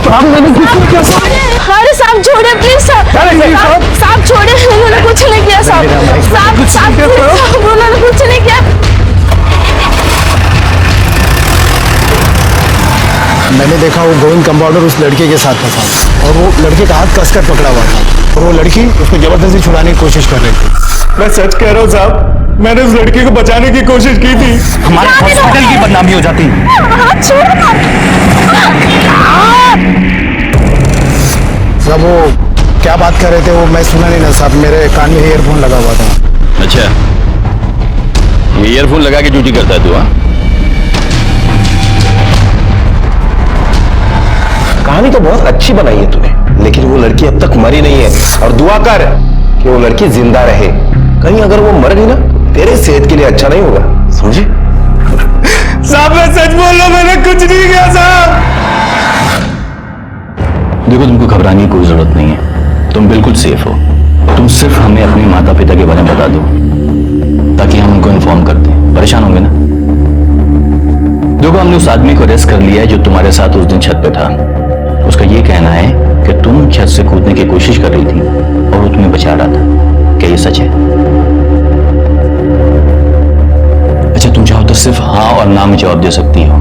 मैंने कुछ नहीं किया साहब। अरे साहब छोड़े प्लीज साहब, साहब छोड़े, उन्होंने कुछ नहीं किया साहब, साहब उन्होंने कुछ नहीं किया। मैंने देखा वो गोविंद कंपाउंडर उस लड़के के साथ था साहब, और वो लड़के का हाथ कसकर पकड़ा हुआ था, और वो लड़की उसको जबरदस्ती छुड़ाने की कोशिश कर रही थी। मैं सच कह रहा हूँ साहब, मैंने उस लड़की को बचाने की कोशिश की थी। हमारे हॉस्पिटल की बदनामी हो जाती। साहब वो क्या बात कर रहे थे वो मैं सुना नहीं ना साहब, मेरे कान में ईयरफोन लगा हुआ था। अच्छा, ये ईयरफोन लगा के ड्यूटी करता है तू? हाँ, कहानी तो बहुत अच्छी बनाई है तूने, लेकिन वो लड़की अब तक मरी नहीं है, और दुआ कर कि वो लड़की जिंदा रहे। कहीं अगर वो मर गई ना, तेरे सेहत के लिए अच्छा नहीं होगा, समझे? साहब मैं सच बोल रहा हूँ, मैंने कुछ नहीं किया साहब। देखो, तुमको घबराने की कोई जरूरत नहीं है, तुम बिल्कुल सेफ हो। तुम सिर्फ हमें अपने माता पिता के बारे में बता दो, ताकि हम उनको इन्फॉर्म कर दें। परेशान होंगे ना? देखो, हमने उस आदमी को अरेस्ट कर लिया है जो तुम्हारे साथ उस दिन छत पे था। उसका ये कहना है कि तुम छत से कूदने की कोशिश कर रही थी और वो तुम्हें बचा रहा था। क्या ये सच है? अच्छा, तुम चाहो तो सिर्फ हाँ और ना में जवाब दे सकती हो।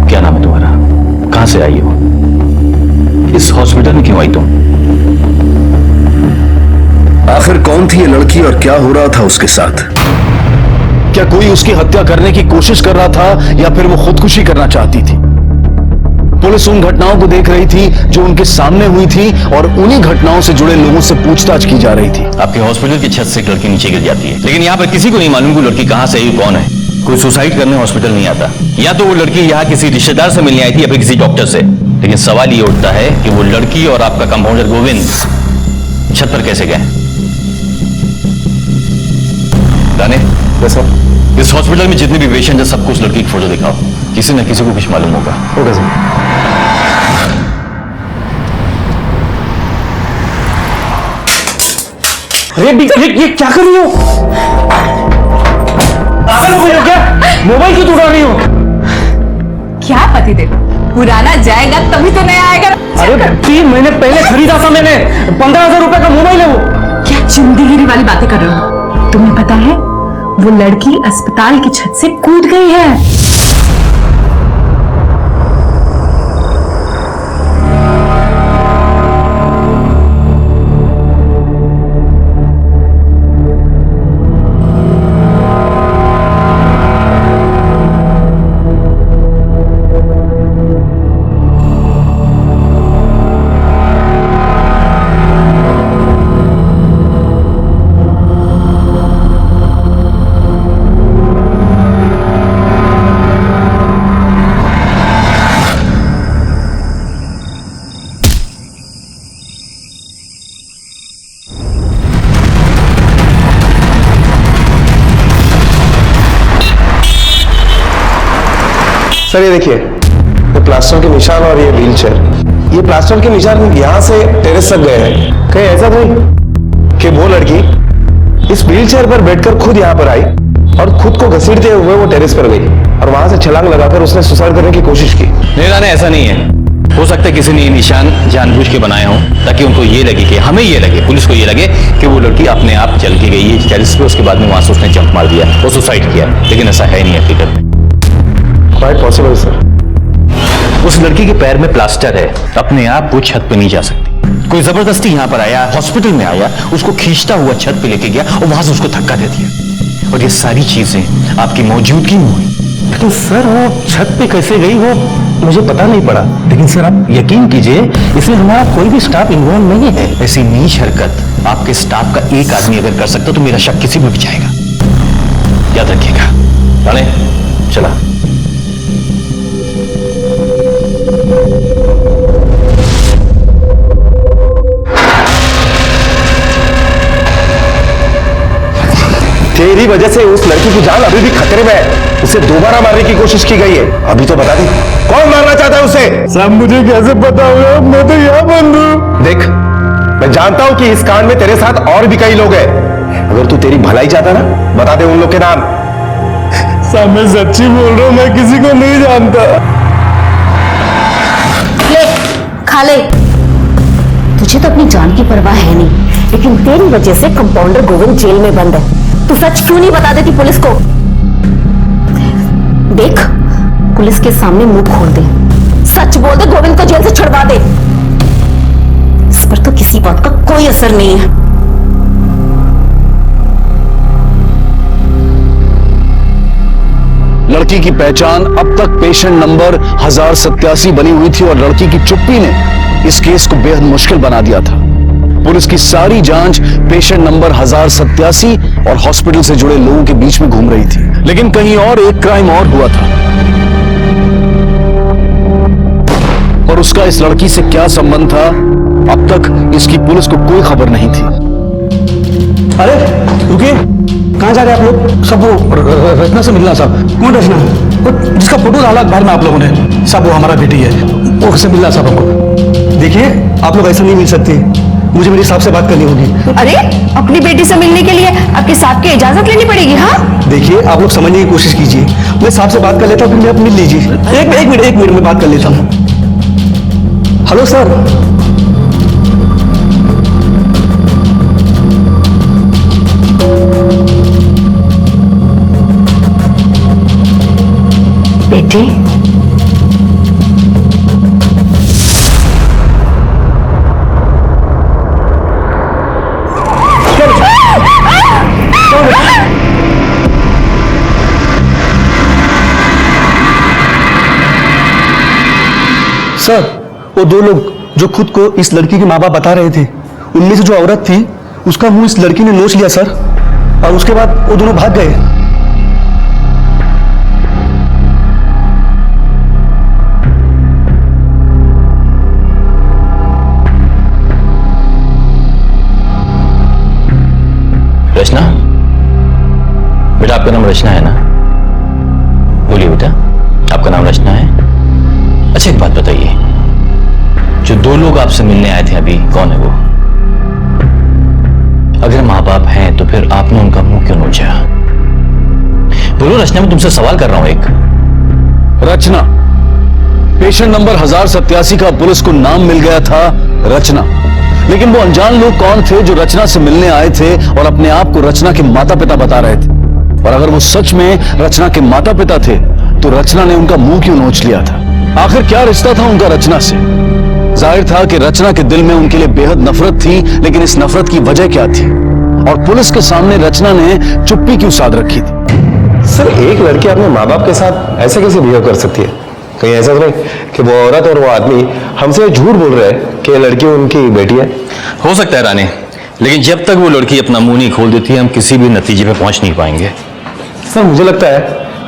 क्या नाम है तुम्हारा? कहां से आई हो? इस हॉस्पिटल में क्यों आई तुम? आखिर कौन थी ये लड़की और क्या हो रहा था उसके साथ? क्या कोई उसकी हत्या करने की कोशिश कर रहा था, या फिर वो खुदकुशी करना चाहती थी? पुलिस उन घटनाओं को देख रही थी जो उनके सामने हुई थी, और उन्हीं घटनाओं से जुड़े लोगों से पूछताछ की जा रही थी। आपके हॉस्पिटल की छत से एक लड़की नीचे गिर जाती है, लेकिन यहाँ पर किसी को नहीं मालूम कि लड़की कहाँ से आई, कौन है। कोई सुसाइड करने हॉस्पिटल नहीं आता। या तो वो लड़की यहाँ किसी रिश्तेदार से मिलने आई थी या फिर किसी डॉक्टर से। लेकिन सवाल ये उठता है कि वो लड़की और आपका कंपाउंडर गोविंद छत पर कैसे गए? दाने, इस हॉस्पिटल में जितने भी पेशेंट है सबको उस लड़की की फोटो दिखाओ, किसी न किसी को कुछ मालूम होगा। Okay sir. अरे ये क्या कर रही हो? क्या मोबाइल क्यों उड़ा रही हो? क्या पतिदेव, पुराना जाएगा तभी तो नया आएगा। अरे 3 महीने पहले खरीदा था मैंने, 15,000 रुपए का मोबाइल है वो। क्या चुंदीगिरी वाली बातें कर रहे हो? तुम्हें पता है वो लड़की अस्पताल की छत से कूद गई है। सर ये देखिए, ये प्लास्टर के निशान और ये व्हील चेयर। ये प्लास्टर के निशान यहाँ से टेरेस तक गए हैं। कहीं ऐसा नहीं कि वो लड़की इस व्हील चेयर पर बैठकर खुद यहाँ पर आई और खुद को घसीटते हुए वो टेरेस पर गई और वहां से छलांग लगाकर उसने सुसाइड करने की कोशिश की? नहीं राने, ऐसा नहीं है। हो सकता है किसी ने ये निशान जानबूझ के बनाए हों ताकि उनको ये लगे कि हमें ये लगे, पुलिस को ये लगे कि वो लड़की अपने आप चल के गई है टेरेस पे, उसके बाद में वहां से उसने जंप मार दिया, वो सुसाइड किया। लेकिन ऐसा है नहीं हकीकत में। Quite possible sir. उस लड़की के पैर में प्लास्टर है, अपने आप वो छत पे नहीं जा सकती। कोई जबरदस्ती यहाँ पर आया, हॉस्पिटल में आया, उसको खींचता हुआ छत पे लेके गया और वहां से उसको धक्का दे दिया। और ये सारी चीजें आपकी मौजूदगी में हुई। लेकिन सर वो छत पे कैसे गई वो मुझे पता नहीं पड़ा। लेकिन सर आप यकीन कीजिए, इसमें हमारा कोई भी स्टाफ इन्वॉल्व नहीं है। ऐसी नीच हरकत आपके स्टाफ का एक आदमी अगर कर सकता तो मेरा शक किसी में भी जाएगा। याद रखिएगा। राणे चला। तेरी वजह से उस लड़की की जान अभी भी खतरे में है। उसे दोबारा मारने की कोशिश की गई है। अभी तो बता दी कौन मारना चाहता है उसे? साहब मुझे कैसे पता होगा, मैं तो यहाँ बंद हूँ। देख, मैं जानता हूं कि इस कांड में तेरे साथ और भी कई लोग हैं। अगर तू तेरी भलाई चाहता ना, बता दे उन लोग के नाम। साहब मैं सच्ची बोल रहा हूँ, मैं किसी को नहीं जानता। खा ले। तुझे तो अपनी जान की परवाह है नहीं, लेकिन तेरी वजह से कंपाउंडर गोविंद जेल में बंद है। तू सच क्यों नहीं बता देती पुलिस को? देख, पुलिस के सामने मुंह खोल दे, सच बोल दे, गोविंद को जेल से छुड़वा दे। इस पर तो किसी बात का कोई असर नहीं है। लड़की की पहचान अब तक पेशेंट नंबर 1087 बनी हुई थी और लड़की की चुप्पी ने इस केस को बेहद मुश्किल बना दिया था। पुलिस की सारी जांच पेशेंट नंबर 1087 और हॉस्पिटल से जुड़े लोगों के बीच में घूम रही थी, लेकिन कहीं और एक क्राइम और हुआ था और उसका इस लड़की से क्या संबंध था, अब तक इसकी पुलिस को कोई खबर नहीं थी। अरे रुकिए, कहाँ जा रहे हैं आप लोग? सब वो रचना से मिलना साहब। कौन रचना? वो जिसका फोटो डाला बाहर में आप लोगों ने। साहब वो हमारा बेटी है, वो से मिलना साहब हमको। देखिए आप लोग ऐसा नहीं मिल सकते, मुझे मेरी साहब से बात करनी होगी। अरे अपनी बेटी से मिलने के लिए आपके साहब की इजाजत लेनी पड़ेगी? हाँ देखिए आप लोग समझने की कोशिश कीजिए, मैं साहब से बात कर लेता हूँ, फिर आप मिल लीजिए। एक मिनट में बात कर लेता हूँ। Hello sir. बेटी, सर वो दो लोग जो खुद को इस लड़की के माँ बाप बता रहे थे, उनमें से जो औरत थी उसका मुंह इस लड़की ने नोच लिया सर, और उसके बाद वो दोनों भाग गए। रचना, बेटा आपका नाम रचना है ना? बोलिए बेटा, आपका नाम रचना है? अच्छा एक बात बताइए, जो दो लोग आपसे मिलने आए थे अभी, कौन है वो? अगर माँ बाप हैं तो फिर आपने उनका मुंह क्यों नोचा? बोलो रचना, मैं तुमसे सवाल कर रहा हूं एक। रचना, पेशेंट नंबर 1087 का पुलिस को नाम मिल गया था रचना, लेकिन वो अनजान लोग कौन थे जो रचना से मिलने आए थे और अपने आप को रचना के माता पिता बता रहे थे? और अगर वो सच में रचना के माता पिता थे तो रचना ने उनका मुंह क्यों नोच लिया था? आखिर क्या रिश्ता था उनका रचना से? जाहिर था कि रचना के दिल में उनके लिए बेहद नफरत थी, लेकिन इस नफरत की वजह क्या थी और पुलिस के सामने रचना ने चुप्पी क्यों साध रखी थी? सर एक लड़की अपने माँ बाप के साथ ऐसे कैसे बिहेव कर सकती है? कहीं ऐसा तो नहीं कि वो औरत और वो आदमी हमसे झूठ बोल रहे हैं कि लड़की उनकी बेटी है? हो सकता है रानी, लेकिन जब तक वो लड़की अपना मुंह नहीं खोल देती हम किसी भी नतीजे पे पहुंच नहीं पाएंगे। सर मुझे लगता है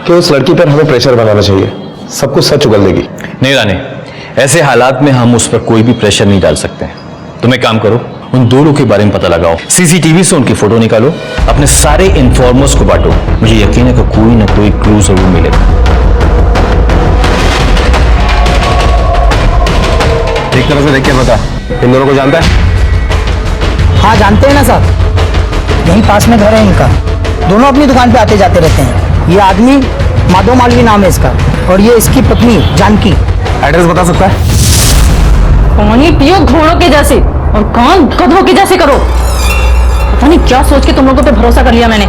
कि उस लड़की पर हमें प्रेशर बनाना चाहिए, सब कुछ सच उगल देगी। नहीं रानी, ऐसे हालात में हम उस पर कोई भी प्रेशर नहीं डाल सकते। तुम एक काम करो, उन दो लोगों के बारे में पता लगाओ, सीसीटीवी से उनकी फोटो निकालो, अपने सारे इन्फॉर्मर्स को बांटो। मुझे यकीन है कि कोई ना कोई क्लू जरूर मिलेगा। एक तरह से देख के बता, इन दोनों को जानता है? हाँ जानते हैं ना साहब, यहीं पास में घर है इनका, दोनों अपनी दुकान पे आते जाते रहते हैं। ये आदमी माधव मालवी नाम है इसका, और ये इसकी पत्नी जानकी। एड्रेस बता सकता है? पानी पियो घोड़ों के जैसे और काम गधों के जैसे करो। पता नहीं क्या सोच के तुम लोगों पे भरोसा कर लिया मैंने।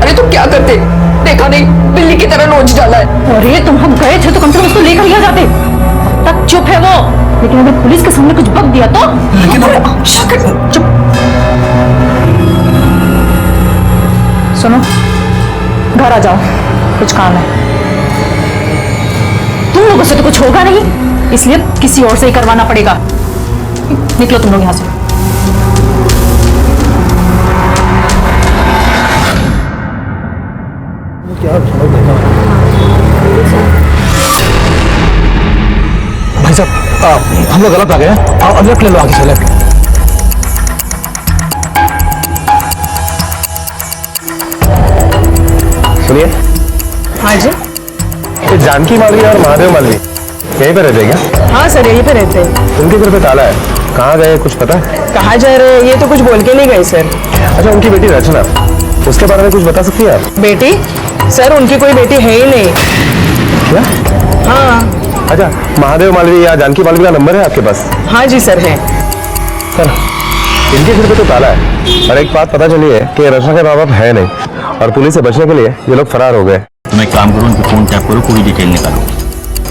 अरे तो क्या करते, देखा नहीं बिल्ली की तरह नोच डाला है। अरे तुम हम गए थे तो कम से कम उसको लेकर ही आ जाते। अब तक चुप है वो, लेकिन अगर पुलिस के सामने कुछ बक दिया तो? चुप। सुनो, घर आ जाओ, कुछ काम है। तुम लोगों से तो कुछ होगा नहीं, इसलिए किसी और से ही करवाना पड़ेगा। निकलो तुम लोग यहां से। भाई साहब हम लोग गलत आ गए हैं, आप लेफ्ट ले लो आगे से, लेफ्ट। सुनिए। हाँ जी। ये जानकी मालवी और महादेव मालवी यहीं पे रहते हैं क्या? हाँ सर यहीं पे रहते हैं। उनके घर पे ताला है, कहाँ गए कुछ पता है? कहाँ जा रहे हैं ये तो कुछ बोल के नहीं गए सर। अच्छा उनकी बेटी रचना, उसके बारे में कुछ बता सकती है आप? बेटी? सर उनकी कोई बेटी है ही नहीं। क्या? हाँ अच्छा, महादेव मालवी या जानकी मालवी का नंबर है आपके पास? हाँ जी सर है। सर, इनके घर पे तो ताला है और एक बात पता चली है कि रचना के माँ बाप है नहीं और पुलिस से बचने के लिए ये लोग फरार हो गए। तुम एक काम करो, उनकी फोन टैप करो, पूरी डिटेल निकालो,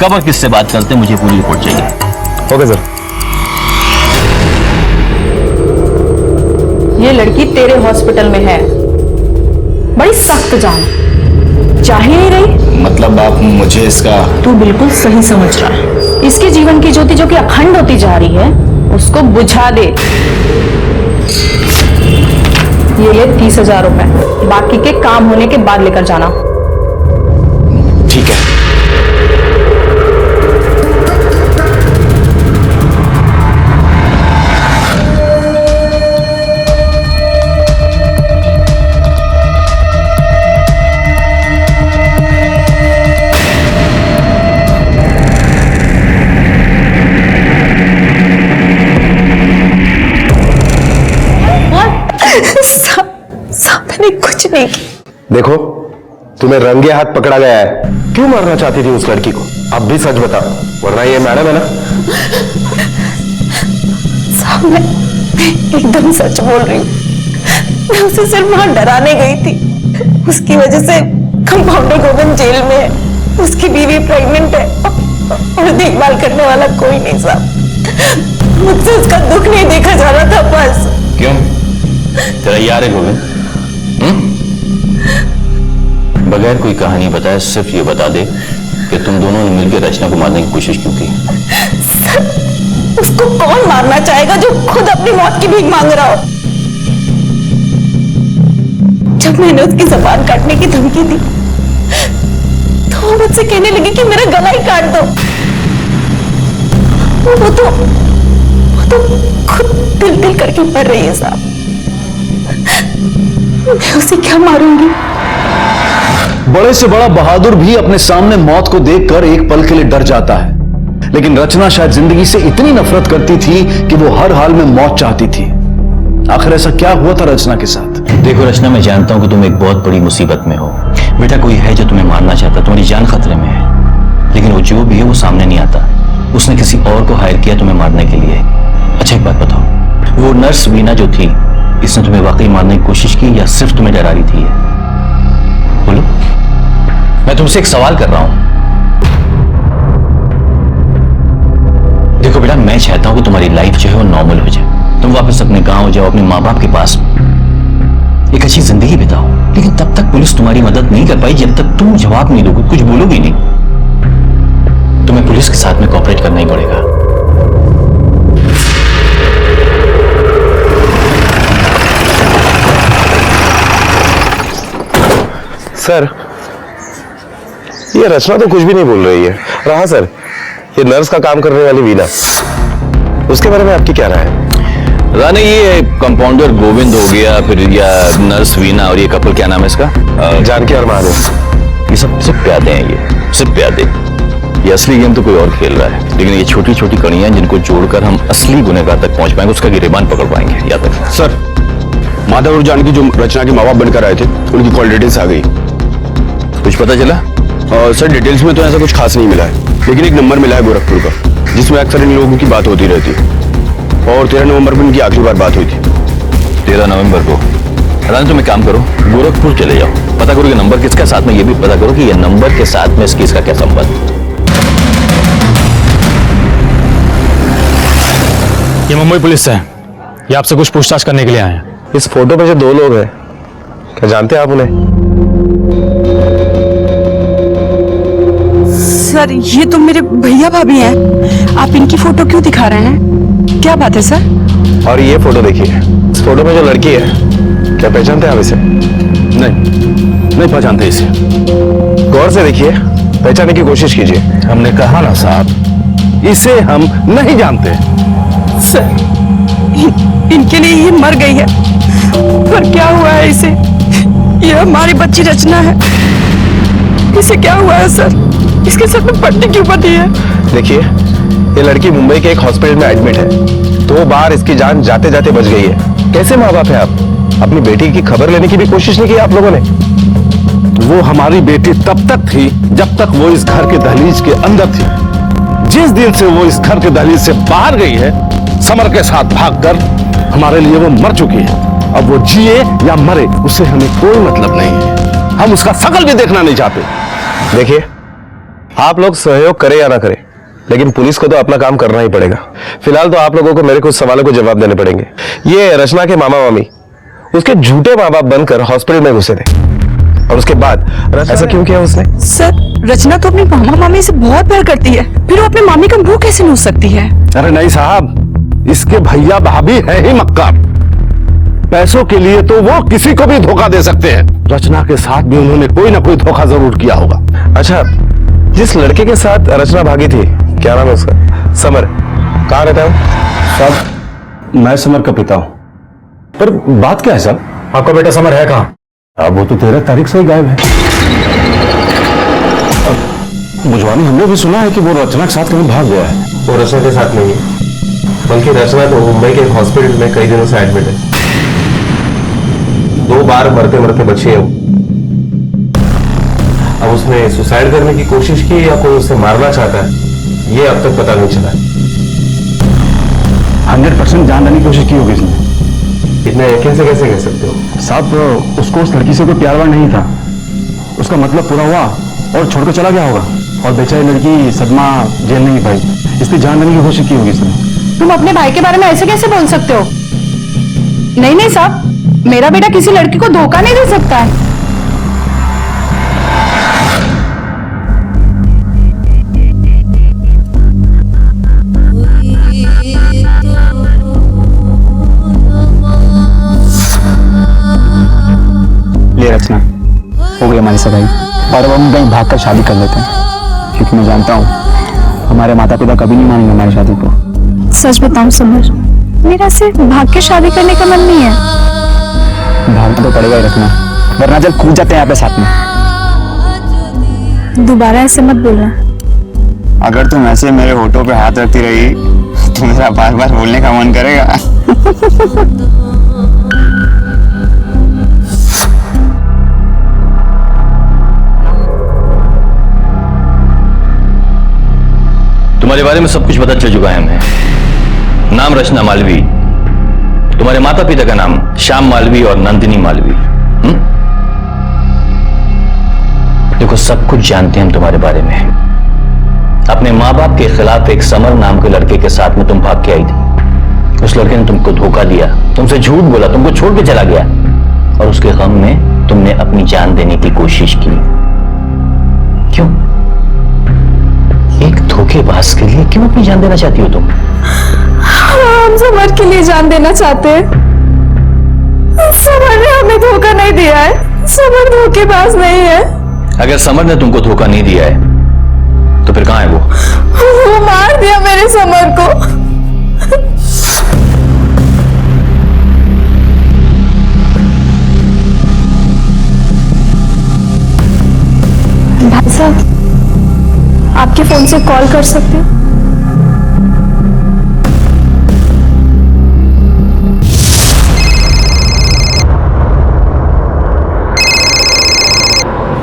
कब और किससे बात करते हैं, मुझे पूरी रिपोर्ट चाहिए। Okay sir. ये लड़की तेरे हॉस्पिटल में है, बड़ी सख्त जान, चाहे नहीं रही। मतलब आप मुझे इसका... तू बिल्कुल सही समझ रहा है। इसके जीवन की ज्योति जो कि अखंड होती जा रही है, उसको बुझा दे। ये ले 30,000 रुपए, बाकी के काम होने के बाद लेकर जाना। ठीक है। मैंने कुछ नहीं किया। देखो, तुम्हें रंगे हाथ पकड़ा गया है। क्यों मारना चाहती थी उस लड़की को? अब भी सच बताओ, वरना ये मैडम है ना। साहब, मैं एकदम सच बोल रही हूँ। मैं उसे सिर्फ वहां डराने गई थी। उसकी वजह से कंपाउंडर गोविंद जेल में है, उसकी बीवी प्रेग्नेंट है और देखभाल करने वाला कोई नहीं साहब। मुझसे उसका दुख नहीं देखा जा रहा था बस। क्यों? तेरा यार है गोविंद? बगैर कोई कहानी बताए सिर्फ ये बता दे कि तुम दोनों ने मिलकर रचना को मारने की कोशिश क्यों की? सर, उसको कौन मारना चाहेगा जो खुद अपनी मौत की भीख मांग रहा हो? जब मैंने उसकी जुबान काटने की धमकी दी तो वो मुझसे कहने लगी कि मेरा गला ही काट दो। वो तो खुद दिल करके मर रही है साहब। मैं उसे क्या मारूंगी? बड़े से बड़ा बहादुर भी अपने सामने मौत को देखकर एक पल के लिए डर जाता है, लेकिन रचना शायद जिंदगी से इतनी नफरत करती थी कि वो हर हाल में मौत चाहती थी। आखिर ऐसा क्या हुआ था रचना के साथ? देखो रचना, मैं जानता हूं कि तुम एक बहुत बड़ी मुसीबत में हो। बेटा, कोई है जो तुम्हें मारना चाहता, तुम्हारी जान खतरे में है, लेकिन वो जो भी है वो सामने नहीं आता। उसने किसी और को हायर किया तुम्हें मारने के लिए। अच्छा, एक बात बताओ, वो नर्स वीना जो थी, इसने तुम्हें वाकई मारने की कोशिश की या सिर्फ तुम्हें डरा रही थी? बोलो, मैं तुमसे एक सवाल कर रहा हूं। देखो बेटा, मैं चाहता हूं कि तुम्हारी लाइफ जो है वो नॉर्मल हो जाए, तुम वापस अपने गांव जाओ, अपने माँ बाप के पास एक अच्छी जिंदगी बिताओ। लेकिन तब तक पुलिस तुम्हारी मदद नहीं कर पाई जब तक तुम जवाब नहीं दोगे, कुछ बोलोगे नहीं। तुम्हें पुलिस के साथ में कोऑपरेट करना ही पड़ेगा। सर, ये रचना तो कुछ भी नहीं बोल रही है। रहा सर, ये नर्स का काम करने वाली वीना, उसके बारे में आपकी क्या राय है? रानी, ये कंपाउंडर गोविंद हो गया, फिर या नर्स वीना और ये कपल क्या नाम है इसका? जानकी और महादेव। ये सब सिर्फ प्यादे हैं, ये सिर्फ प्यादे। ये असली गेम तो कोई और खेल रहा है, लेकिन ये छोटी छोटी कड़ियां जिनको जोड़कर हम असली गुनहगार तक पहुंच पाएंगे, उसका गिरेबान पकड़ पाएंगे। याद रखना। सर, माधव और जानकी जो रचना के माँ बाप बनकर आए थे, उनकी कॉल डिटेल्स आ गई। कुछ पता चला? सर, डिटेल्स में तो ऐसा कुछ खास नहीं मिला है, लेकिन एक नंबर मिला है गोरखपुर का, जिसमें अक्सर इन लोगों की बात होती रहती है। और 13 नवंबर को इनकी आखिरी बार बात हुई थी। 13 नवंबर को? रानी, तुम एक काम करो, गोरखपुर चले जाओ, पता करो कि नंबर किसका, साथ में ये भी पता करो कि ये नंबर के साथ में इस केस का क्या संबंध। ये मुंबई पुलिस से है, ये आपसे कुछ पूछताछ करने के लिए आए हैं। इस फोटो पे जो दो लोग हैं, क्या जानते हैं आप उन्हें? सर, ये तो मेरे भैया भाभी हैं। आप इनकी फोटो क्यों दिखा रहे हैं? क्या बात है सर? और ये फोटो देखिए, इस फोटो में जो लड़की है, क्या पहचानते हैं आप इसे? नहीं पहचानते इसे। गौर से देखिए, पहचानने की कोशिश कीजिए। हमने कहा ना साहब, इसे हम नहीं जानते। सर, इनके लिए ये मर गई है, पर क्या हुआ है इसे? ये हमारी बच्ची रचना है, इसे क्या हुआ है सर? इसके सर में पट्टी क्यों बंधी है? देखिए, ये लड़की मुंबई के एक हॉस्पिटल में एडमिट है। 2 बार इसकी जान जाते जाते बच गई है। कैसे माँ बाप है आप? अपनी बेटी की खबर लेने की भी कोशिश नहीं की आप लोगों ने? वो हमारी बेटी तब तक थी जब तक वो इस घर के दहलीज के अंदर थी। जिस दिन से वो इस घर के दहलीज से बाहर गई है, समर के साथ भागकर, हमारे लिए वो मर चुकी है। अब वो जिए या मरे उससे हमें कोई मतलब नहीं है। हम उसका शकल भी देखना नहीं चाहते। देखिए, आप लोग सहयोग करें या ना करें, लेकिन पुलिस को तो अपना काम करना ही पड़ेगा। फिलहाल तो आप लोगों को मेरे कुछ सवालों को जवाब देने पड़ेंगे। ये रचना के मामा मामी उसके झूठे माँ बाप बनकर हॉस्पिटल में घुसे थे, और उसके बाद ऐसा क्यों किया उसने? सर, रचना तो अपनी मामा मामी से बहुत प्यार करती है, फिर वो अपने मामी का मुंह कैसे नोच सकती है? अरे नहीं साहब, इसके भैया भाभी है ही मक्कार। पैसों के लिए तो वो किसी को भी धोखा दे सकते हैं। रचना के साथ भी उन्होंने कोई ना कोई धोखा जरूर किया होगा। अच्छा, जिस लड़के के साथ रचना भागी थी, क्या नाम है उसका? समर, कहाँ रहता है? साहब, मैं समर का पिता हूं। पर बात क्या है साहब? आपका बेटा समर है कहाँ? अब वो तो 13 तारीख से ही गायब है। बुझवानी, हमने भी सुना है कि वो रचना के साथ कहीं भाग गया है। वो रचना के साथ नहीं है, बल्कि रचना तो मुंबई के एक हॉस्पिटल में कई दिनों से एडमिट है। 2 बार मरते मरते बची है वो। अब उसने सुसाइड करने की कोशिश की या कोई उसे मारना चाहता है, ये अब तक पता नहीं चला। 100% जान लेने की कोशिश की होगी इसने। इतने यकीन से कैसे कह सकते हो? साहब, उसको उस लड़की से कोई प्यार वार नहीं था। उसका मतलब पूरा हुआ और छोड़कर चला गया होगा, और बेचारी लड़की सदमा झेल नहीं पाई, इसलिए जान लेने की कोशिश की होगी इसने। तुम अपने भाई के बारे में ऐसे कैसे बोल सकते हो? नहीं नहीं साहब, मेरा बेटा किसी लड़की को धोखा नहीं दे सकता है। ये रचना हो गई हमारी सगाई, और अब हम कहीं भाग कर शादी कर लेते हैं, क्योंकि मैं जानता हूँ हमारे माता पिता कभी नहीं मानेंगे हमारी शादी को। सच बताऊं समर, मेरा सिर्फ भाग के शादी करने का मन नहीं है। भागना तो पड़ेगा ही रचना, वरना जब कूद जाते हैं यहाँ पे साथ में। दोबारा ऐसे मत बोलना। अगर तुम ऐसे मेरे होठों पे हाथ रखती रही तो मेरा बार बार बोलने का मन करेगा। तुम्हारे बारे में सब कुछ पता चल चुका है हमें। नाम रचना मालवी, तुम्हारे माता पिता का नाम श्याम मालवी और नंदिनी मालवी। देखो, सब कुछ जानते हैं हम तुम्हारे बारे में। अपने माँ बाप के खिलाफ एक समर नाम के लड़के के साथ में तुम भाग के आई थी। उस लड़के ने तुमको धोखा दिया, तुमसे झूठ बोला, तुमको छोड़ के चला गया, और उसके गम में तुमने अपनी जान देने की कोशिश की। क्यों? एक धोखेबाज के लिए क्यों अपनी जान देना चाहती हो तुम? हम समर के लिए जान देना चाहते हैं। समर ने हमें धोखा नहीं दिया है, समर धोखेबाज नहीं है। अगर समर ने तुमको धोखा नहीं दिया है तो फिर कहां है वो मार दिया मेरे समर को। भाई साहब, आपके फोन से कॉल कर सकते हो?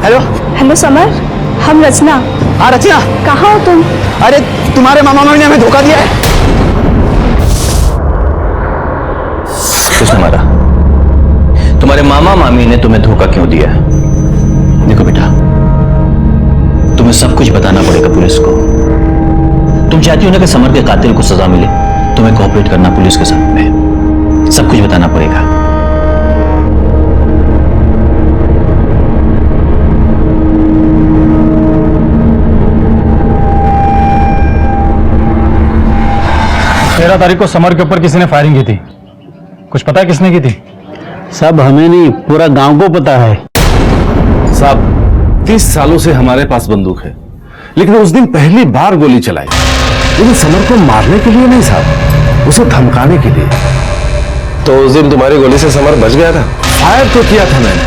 हेलो हेलो समर, हम रचना। हाँ रचना, कहाँ हो तुम? अरे तुम्हारे मामा मामी ने हमें धोखा दिया है। किसने मारा? तुम्हारे मामा मामी ने तुम्हें धोखा क्यों दिया? देखो बेटा, तुम्हें सब कुछ बताना पड़ेगा पुलिस को। तुम चाहती हो ना कि समर के कातिल को सजा मिले? तुम्हें कोऑपरेट करना पुलिस के साथ में, सब कुछ बताना पड़ेगा। तेरह तारीख को समर के ऊपर किसी ने फायरिंग की थी, कुछ पता है किसने की थी? सब हमें नहीं, पूरा गांव को पता है। साहब, 30 सालों से हमारे पास बंदूक है, लेकिन उस दिन पहली बार गोली चलाई, लेकिन समर को मारने के लिए नहीं साहब, उसे धमकाने के लिए। तो उस दिन तुम्हारी गोली से समर बच गया था? फायर तो किया था मैंने,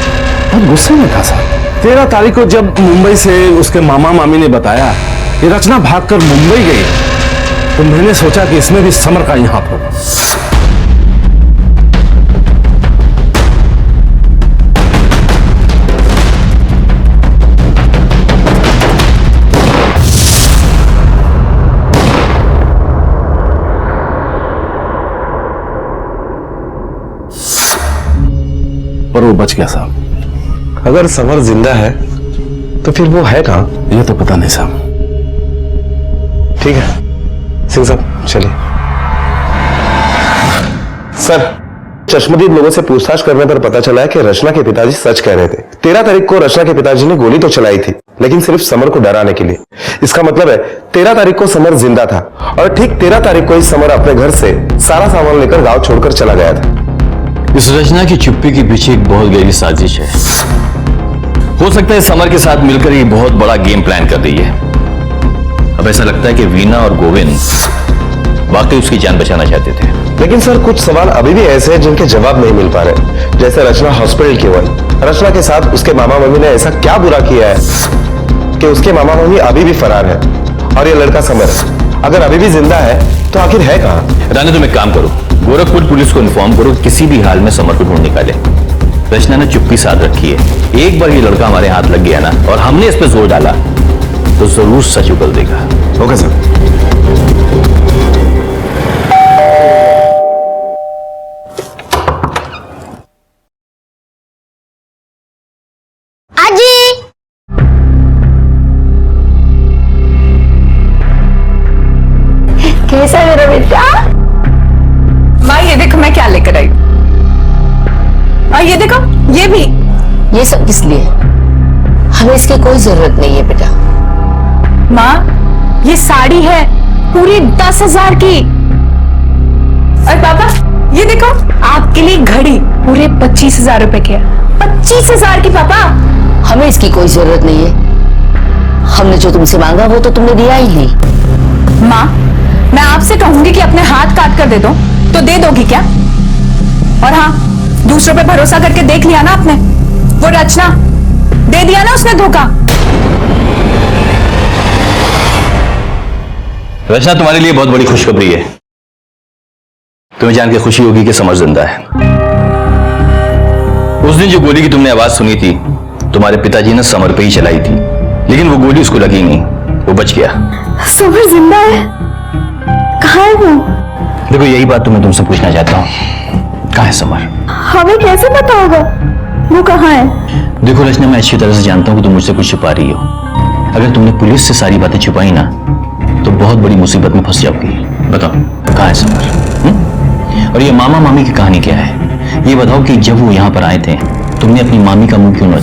पर गुस्से में था साहब। 13 तारीख को जब मुंबई से उसके मामा मामी ने बताया कि रचना भागकर मुंबई गई, तो मैंने सोचा कि इसमें भी समर का ही हाथ होगा। पर वो बच गया साहब। अगर समर जिंदा है तो फिर वो है कहाँ? ये तो पता नहीं साहब। ठीक है सिंह साहब चलिए। सर, चश्मदीद लोगों से पूछताछ करने पर पता चला है कि रचना के पिताजी सच कह रहे थे। 13 तारीख को रचना के पिताजी ने गोली तो चलाई थी, लेकिन सिर्फ समर को डराने के लिए। इसका मतलब है 13 तारीख को समर जिंदा था और ठीक 13 तारीख को ही समर अपने घर से सारा सामान लेकर गांव छोड़कर चला गया था। इस रचना की चुप्पी के पीछे एक बहुत गहरी साजिश है। हो सकता है समर के साथ मिलकर ये बहुत बड़ा गेम प्लान कर रही है। अब ऐसा लगता है कि वीना और गोविंद वाकई उसकी जान बचाना चाहते थे। लेकिन सर, कुछ सवाल अभी भी ऐसे हैं जिनके जवाब नहीं मिल पा रहे। जैसे रचना हॉस्पिटल क्यों आई? रचना के साथ उसके मामा मम्मी ने ऐसा क्या बुरा किया है कि उसके मामा मम्मी अभी भी फरार है? और ये लड़का समर अगर अभी भी जिंदा है तो आखिर है कहाँ? रानी, तुम एक काम करो, गोरखपुर पुलिस को इन्फॉर्म करो, किसी भी हाल में समर को ढूंढ निकाले। रचना ने चुप्पी साध रखी है। एक बार ये लड़का हमारे हाथ लग गया ना और हमने इस पर जोर डाला तो जरूर सच उगल देगा। Okay sir. कैसा है मेरा बेटा? माँ ये देखो मैं क्या लेकर आई। और ये देखो ये भी। ये सब किस लिए? हमें इसकी कोई जरूरत नहीं है बेटा। माँ ये साड़ी है पूरी 10,000 की। और पापा ये देखो आपके लिए घड़ी पूरे 25,000 रुपए की है। 25,000 की पापा। हमें इसकी कोई जरूरत नहीं है। हमने जो तुमसे मांगा वो तो तुमने दिया ही नहीं। माँ मैं आपसे कहूंगी कि अपने हाथ काट कर दे दो तो दे दोगी क्या? और हाँ, दूसरों पे भरोसा करके देख लिया ना आपने। वो रचना दे दिया ना उसने धोखा। रचना, तुम्हारे लिए बहुत बड़ी खुशखबरी है। तुम्हें जान के खुशी होगी कि समर जिंदा है। उस दिन जो गोली की तुमने आवाज सुनी थी, तुम्हारे पिताजी ने समर पे ही चलाई थी, लेकिन वो गोली उसको लगी नहीं, वो बच गया। समर जिंदा है? कहाँ है वो? देखो, यही बात तो मैं तुमसे पूछना चाहता हूँ, कहाँ है समर? हमें कैसे पता होगा वो कहाँ है? देखो रचना, मैं अच्छी तरह से जानता हूँ कि तुम मुझसे कुछ छुपा रही हो। अगर तुमने पुलिस से सारी बातें छुपाई ना तो बहुत बड़ी मुसीबत में फंस जाओगी। बताओ कहाँ है समर? और ये मामा मामी की कहानी क्या है? ये बताओ कि जब वो यहाँ पर आए थे तुमने अपनी मामी का मुंह क्यों न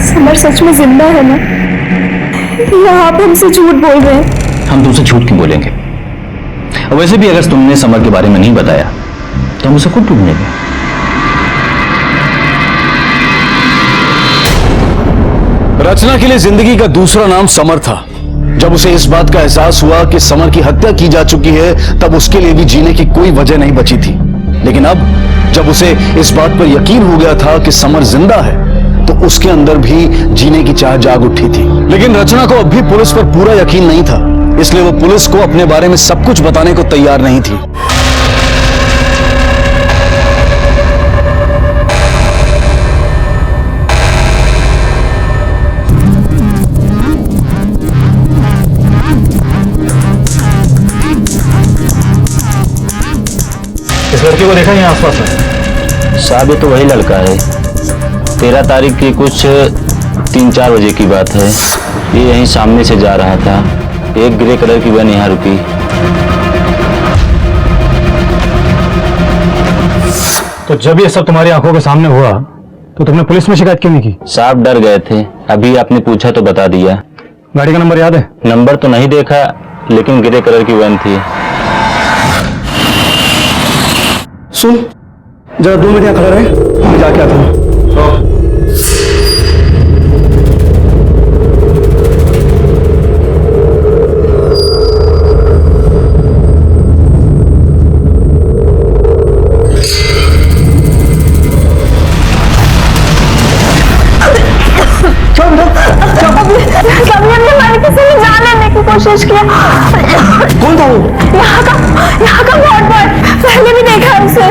समर सच में जिंदा है ना? या आप हमसे झूठ बोल रहे हैं? हम तुमसे झूठ क्यों बोलेंगे? और वैसे भी अगर तुमने समर के बारे में नहीं बताया तो हम उसे खुद ढूंढेंगे। रचना के लिए जिंदगी का दूसरा नाम समर था। जब उसे इस बात का एहसास हुआ कि समर की हत्या की जा चुकी है तब उसके लिए भी जीने की कोई वजह नहीं बची थी। लेकिन अब जब उसे इस बात पर यकीन हो गया था कि समर जिंदा है तो उसके अंदर भी जीने की चाह जाग उठी थी। लेकिन रचना को अब भी पुलिस पर पूरा यकीन नहीं था, इसलिए वो पुलिस को अपने बारे में सब कुछ बताने को तैयार नहीं थी। इस लड़के को देखा यहाँ आसपास में? साहब, ये तो वही लड़का है। 13 तारीख की कुछ 3-4 बजे की बात है। ये यहीं सामने से जा रहा था। एक ग्रे कलर की वैन यहाँ रुकी। तो जब ये सब तुम्हारी आंखों के सामने हुआ तो तुमने पुलिस में शिकायत क्यों नहीं की? साहब डर गए थे। अभी आपने पूछा तो बता दिया। गाड़ी का नंबर याद है? नंबर तो नहीं देखा, लेकिन ग्रे कलर की वैन थी। सुन, जरा 2 मिनट यहाँ खड़ा रहे, मैं जाके आता हूँ। कभी हमने हमारे किसी ने जान लेने की कोशिश किया। कौन था वो? यहाँ का बहुत पहले भी देखा है उसे।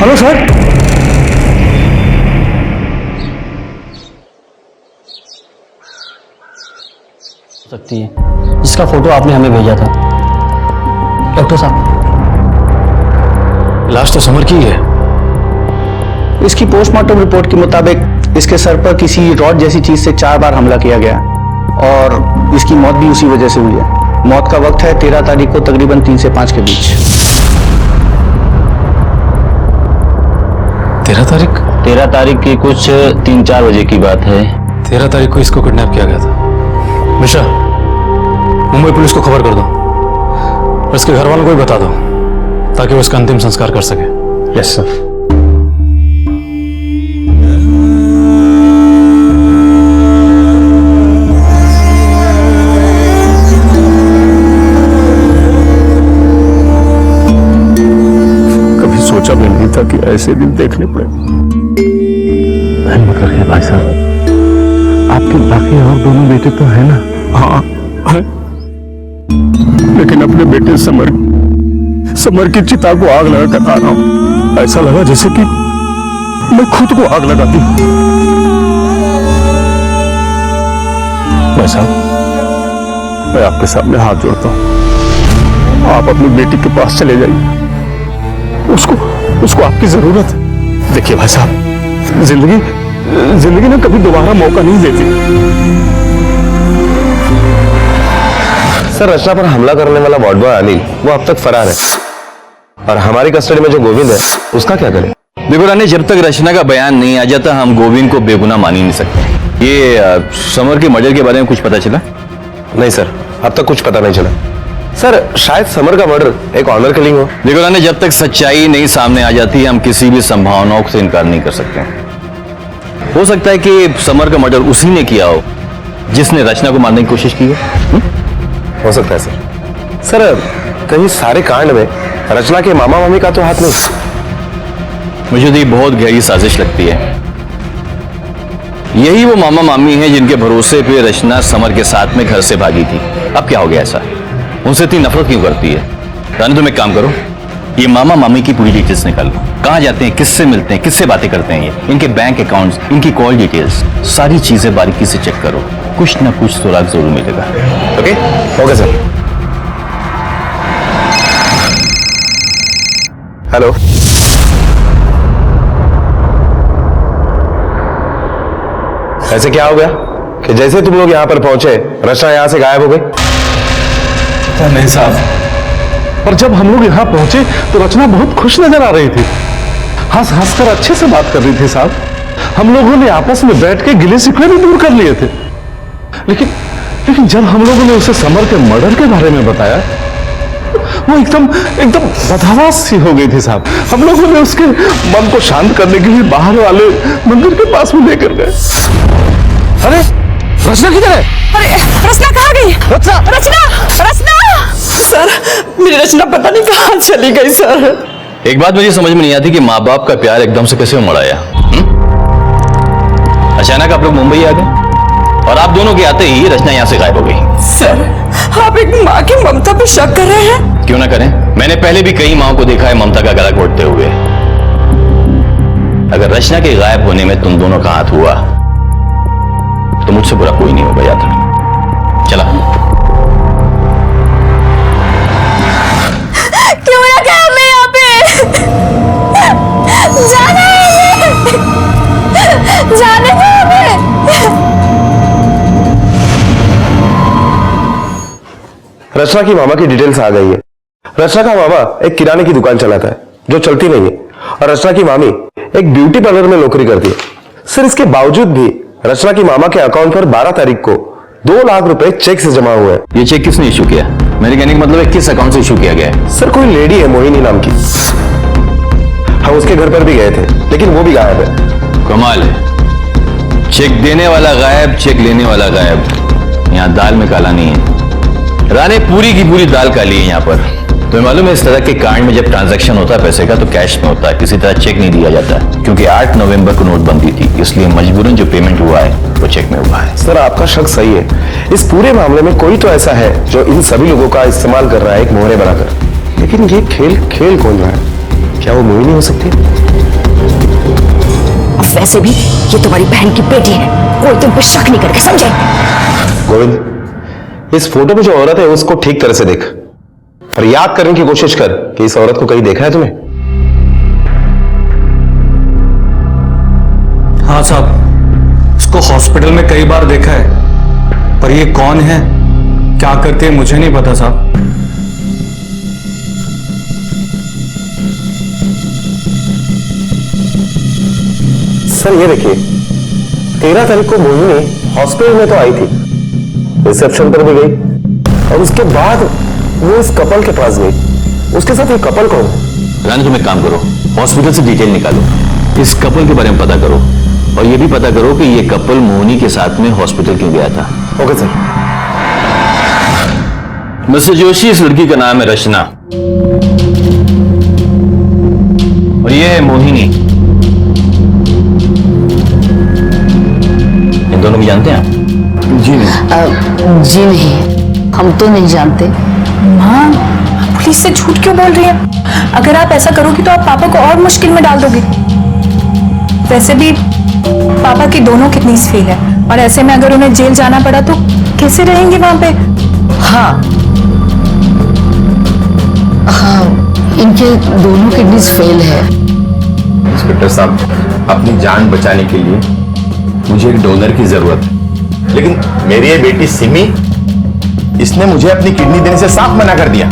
Hello sir. सकती है जिसका फोटो आपने हमें भेजा था। डॉक्टर साहब, लाश तो समर की ही है। इसकी पोस्टमार्टम रिपोर्ट के मुताबिक इसके सर पर किसी रॉड जैसी चीज से 4 बार हमला किया गया और इसकी मौत भी उसी वजह से हुई है। मौत का वक्त है 13 तारीख को तकरीबन 3 से 5 के बीच। 13 तारीख की कुछ 3-4 बजे की बात है। 13 तारीख को इसको किडनैप किया गया था। मिश्रा, मुंबई पुलिस को खबर कर दो और इसके घर वालों को भी बता दो ताकि वो इसका अंतिम संस्कार कर सके। Yes sir. कभी सोचा भी नहीं था कि ऐसे दिन देखने पड़े। करिए भाई साहब, आपके बाकी और दोनों बेटे तो है ना? हाँ है। लेकिन अपने बेटे समर की चिता को आग लगा कर आ रहा हूं। ऐसा लगा जैसे कि मैं खुद को आग लगाती हूं। भाई साहब, मैं आपके सामने हाथ जोड़ता हूं, आप अपनी बेटी के पास चले जाइए। उसको आपकी जरूरत है। देखिए भाई साहब, जिंदगी ना कभी दोबारा मौका नहीं देती। सर, रचना पर हमला करने वाला वार्ड बॉय अनिल वो अब तक फरार है और हमारी कस्टडी में जो गोविंद है उसका क्या करें? देखो रानी, जब तक रचना का बयान नहीं आ जाता हम गोविंद को बेगुनाह मान ही नहीं सकते। ये समर के मर्डर के बारे में कुछ पता चला? नहीं सर, अब तक कुछ पता नहीं चला। सर, शायद समर का मर्डर एक ऑनर किलिंग हो। देखो रानी, जब तक सच्चाई नहीं सामने आ जाती हम किसी भी संभावनाओं से इनकार नहीं कर सकते। हो सकता है कि समर का मर्डर उसी ने किया हो जिसने रचना को मारने की कोशिश की है। हो सकता है सर। सर, कहीं सारे कांड में रचना के मामा मामी का तो हाथ नहीं? मुझे तो ये बहुत गहरी साजिश लगती है। यही वो मामा मामी हैं जिनके भरोसे पे रचना समर के साथ में घर से भागी थी। अब क्या हो गया ऐसा? उनसे इतनी नफरत क्यों करती है? रानी, तुम एक काम करो, ये मामा मामी की पूरी डिटेल्स निकाल लो। कहां जाते हैं, किससे मिलते हैं, किससे बातें करते हैं, ये इनके बैंक अकाउंट्स, इनकी कॉल डिटेल्स, सारी चीजें बारीकी से चेक करो। कुछ ना कुछ सुराग जरूर मिलेगा। Okay okay sir. हेलो, ऐसे क्या हो गया कि जैसे तुम लोग यहां पर पहुंचे रचना यहां से गायब हो गई? नहीं साहब, पर जब हम लोग यहाँ पहुंचे तो रचना बहुत खुश नजर आ रही थी, हंस हंस कर अच्छे से बात कर रही थी साहब। हम लोगों ने आपस में बैठ के गिले शिकवे भी दूर कर लिए थे। लेकिन जब हम लोगों ने उसे समर के मर्डर के बारे में बताया, वो एकदम बदहवास सी हो गई थी साहब। हम लोगों ने उसके मन को शांत करने के लिए बाहर वाले मंदिर के पास में लेकर गए। अरे रचना किधर है? अरे रचना कहाँ गई? रचना रचना सर, मेरी रचना पता नहीं कहाँ चली गई सर। एक बात मुझे समझ में नहीं आती कि माँ बाप का प्यार एकदम से कैसे उमड़ आया। अचानक आप लोग मुंबई आ गए और आप दोनों के आते ही रचना यहाँ से गायब हो गई। सर, आप एक माँ की ममता पे शक कर रहे हैं? क्यों ना करें, मैंने पहले भी कई माओं को देखा है ममता का गला घोटते हुए। अगर रचना के गायब होने में तुम दोनों का हाथ हुआ तो मुझसे बुरा कोई नहीं होगा, याद रखना। चला। क्यों रखा हमें यहाँ पे? जाना है, जाने दो हमें। रचना की मामा की डिटेल्स आ गई है। रचना का मामा एक किराने की दुकान चलाता है जो चलती नहीं है और रचना की मामी एक ब्यूटी पार्लर में नौकरी करती है। सर, इसके बावजूद भी रचना की मामा के अकाउंट पर 12 तारीख को 2 लाख रुपए चेक से जमा हुए हैं। ये चेक किसने इशू किया? मेरे कहने का मतलब है किस अकाउंट से इशू किया गया है? सर, कोई लेडी है मोहिनी नाम की, हम उसके घर पर भी गए थे लेकिन वो भी गायब है। कमाल है, चेक देने वाला गायब, चेक लेने वाला गायब। यहाँ दाल में काला नहीं है रानी, पूरी की पूरी दाल काली है यहाँ पर। तुम्हें मालूम है इस तरह के कांड में जब ट्रांजैक्शन होता है पैसे का तो कैश में होता है, किसी तरह चेक नहीं दिया जाता, क्योंकि 8 नवंबर को नोटबंदी थी, इसलिए मजबूरन जो पेमेंट हुआ है वो चेक में हुआ है। सर, आपका शक सही है। इस पूरे मामले में कोई तो ऐसा है जो इन सभी लोगों का इस्तेमाल कर रहा है एक मोहरे बनाकर। लेकिन ये खेल कौन रहा है? क्या वो मोहिनी हो सकती है? वैसे भी ये तुम्हारी बहन की बेटी है, कोई तुम पे शक नहीं करके, समझे? गोविंद, इस फोटो पे जो औरत है उसको ठीक तरह से देख और याद करने की कोशिश कर कि इस औरत को कहीं देखा है तुम्हें? हाँ साहब, इसको हॉस्पिटल में कई बार देखा है, पर ये कौन है, क्या करते हैं, मुझे नहीं पता साहब। सर ये देखिए, 13 तारीख को मोहिनी हॉस्पिटल में तो आई थी, रिसेप्शन पर भी गई और उसके बाद वो इस कपल के पास गई। उसके साथ ये कपल कौन है? रानी, तुम एक काम करो, हॉस्पिटल से डिटेल निकालो, इस कपल के बारे में पता करो और ये भी पता करो कि ये कपल मोहिनी के साथ में हॉस्पिटल क्यों गया था। Okay sir. मिस्टर जोशी, इस लड़की का नाम है रचना और ये है मोहिनी। इन दोनों को जानते हैं आप? जी नहीं। जी नहीं, हम तो नहीं जानते। माँ, पुलिस से झूठ क्यों बोल रही है? अगर आप ऐसा करोगी तो आप पापा को और मुश्किल में डाल दोगे। वैसे भी पापा की दोनों किडनीज फेल है और ऐसे में अगर उन्हें जेल जाना पड़ा तो कैसे रहेंगे वहां पे? हाँ हाँ, इनके दोनों किडनीज फेल है। इंस्पेक्टर साहब, अपनी जान बचाने के लिए मुझे एक डोनर की जरूरत है, लेकिन मेरी ये बेटी सिमी, इसने मुझे अपनी किडनी देने से साफ मना कर दिया।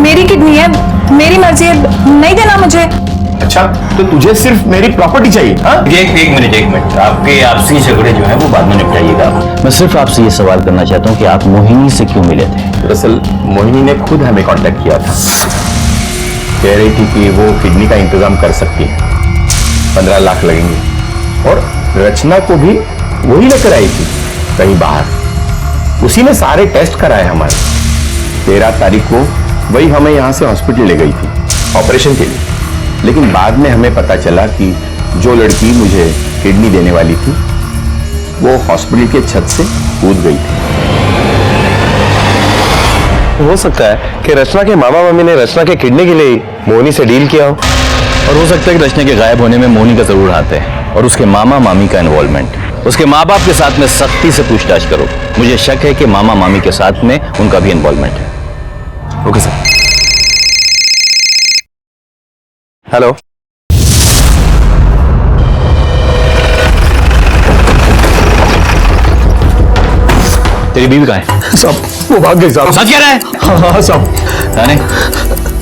मेरी किडनी है, मेरी मर्जी है, नहीं देना मुझे। अच्छा, तो तुझे सिर्फ मेरी प्रॉपर्टी चाहिए? हाँ? एक मिनट, आपके आपसी झगड़े जो है वो बाद में निपटाइएगा। मैं सिर्फ आपसे ये सवाल करना चाहता हूँ कि आप मोहिनी से क्यों मिले थे? दरअसल मोहिनी ने खुद हमें कांटेक्ट किया था, कह रही थी कि वो किडनी का इंतजाम कर सकती है, 15 लाख लगेंगे और रचना को भी वही लेकर आई थी कहीं बाहर। उसी ने सारे टेस्ट कराए हमारे। 13 तारीख को वही हमें यहाँ से हॉस्पिटल ले गई थी ऑपरेशन के लिए, लेकिन बाद में हमें पता चला कि जो लड़की मुझे किडनी देने वाली थी वो हॉस्पिटल के छत से कूद गई थी। हो सकता है कि रचना के मामा मम्मी ने रचना के किडनी के लिए मोहिनी से डील किया हो, और हो सकता है कि रचना के गायब होने में मोहिनी का जरूर हाथ है और उसके मामा मामी का इन्वॉल्वमेंट। उसके माँ बाप के साथ में सख्ती से पूछताछ करो, मुझे शक है कि मामा मामी के साथ में उनका भी इन्वॉल्वमेंट है। Okay sir. हेलो, तेरी बीवी कहाँ है? साहब वो भाग गई साहब। सच कह रहा है? हाँ हाँ साहब। रानी,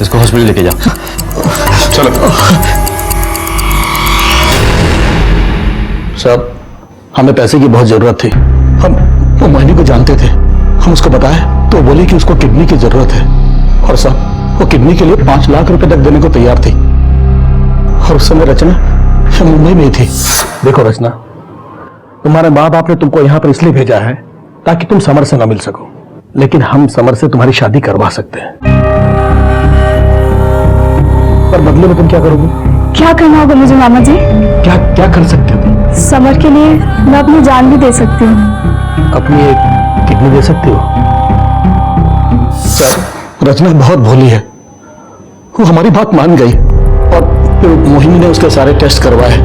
इसको हॉस्पिटल लेके जाओ। चलो। साहब, हमें पैसे की बहुत जरूरत थी। हम वो मोहिनी को जानते थे, हम उसको बताए तो बोली कि उसको किडनी की जरूरत है और साहब वो किडनी के लिए 5 लाख रुपए तक देने को तैयार थी और उस समय रचना मुंबई में थी। देखो रचना, तुम्हारे माँ बाप ने तुमको यहाँ पर इसलिए भेजा है ताकि तुम समर से ना मिल सको, लेकिन हम समर से तुम्हारी शादी करवा सकते हैं, पर बदले में तुम क्या करोगे? क्या करना होगा मुझे मामा जी? क्या क्या कर सकते हो तुम? समर के लिए मैं अपनी जान भी दे सकती हूँ। अपनी एक किडनी दे सकती हो? सर, रचना बहुत भोली है, वो हमारी बात मान गई और फिर मोहिनी ने उसके सारे टेस्ट करवाए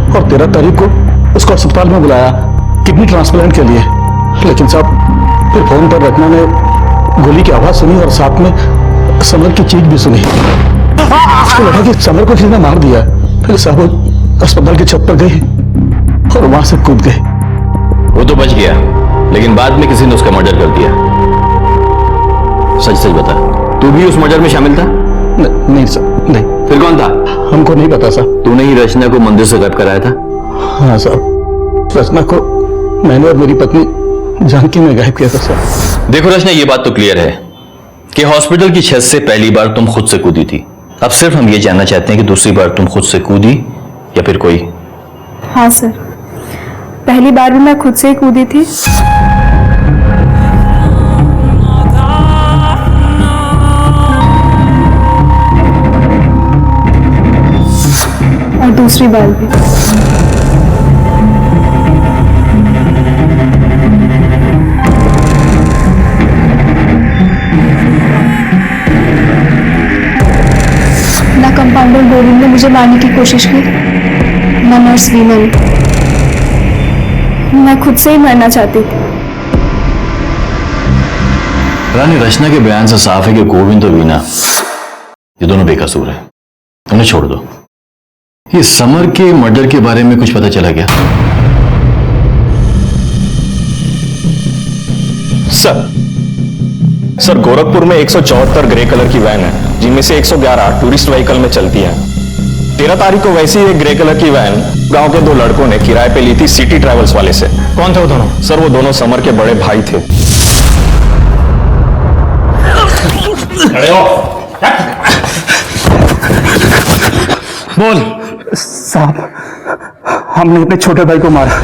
और 13 तारीख को उसको अस्पताल में बुलाया किडनी ट्रांसप्लांट के लिए। लेकिन साहब फिर फोन पर रचना ने गोली की आवाज सुनी और साथ में समर की चीख भी सुनी। उसको लगा कि समर को किसी ने मार दिया। फिर साहब वो अस्पताल की छत पर गई और वहां से कूद गई। वो तो बच गया, लेकिन बाद में किसी ने उसका मर्डर कर दिया। सच सच बता, तू भी उस मर्डर में शामिल था? नहीं सर, नहीं। फिर कौन था? हमको नहीं पता सर। तूने ही रचना को मंदिर से गायब कराया था? हाँ साहब, रचना को मैंने और मेरी पत्नी जानकी ने गायब किया था सर। देखो रचना, ये बात तो क्लियर है कि हॉस्पिटल की छत से पहली बार तुम खुद से कूदी थी। अब सिर्फ हम ये जानना चाहते हैं कि दूसरी बार तुम खुद से कूदी या फिर कोई? हाँ सर, पहली बार भी मैं खुद से ही कूदी थी और दूसरी बार भी। ना कंपाउंडर गोविंद ने मुझे मारने की कोशिश की, ना नर्स वीना ने। मैं खुद से ही मरना चाहती थी। रानी, रचना के बयान से साफ है कि गोविंद और वीना ये दोनों बेकसूर हैं। उन्हें छोड़ दो। ये समर के मर्डर के बारे में कुछ पता चला क्या? सर गोरखपुर में 174 ग्रे कलर की वैन है, जिनमें से 111 टूरिस्ट व्हीकल में चलती है। 13 तारीख को वैसी एक ग्रे कलर की वैन गांव के 2 लड़कों ने किराए पे ली थी सिटी ट्रैवल्स वाले से। कौन थे वो दोनों? सर वो दोनों समर के बड़े भाई थे। बोल। साहब हमने अपने छोटे भाई को मारा।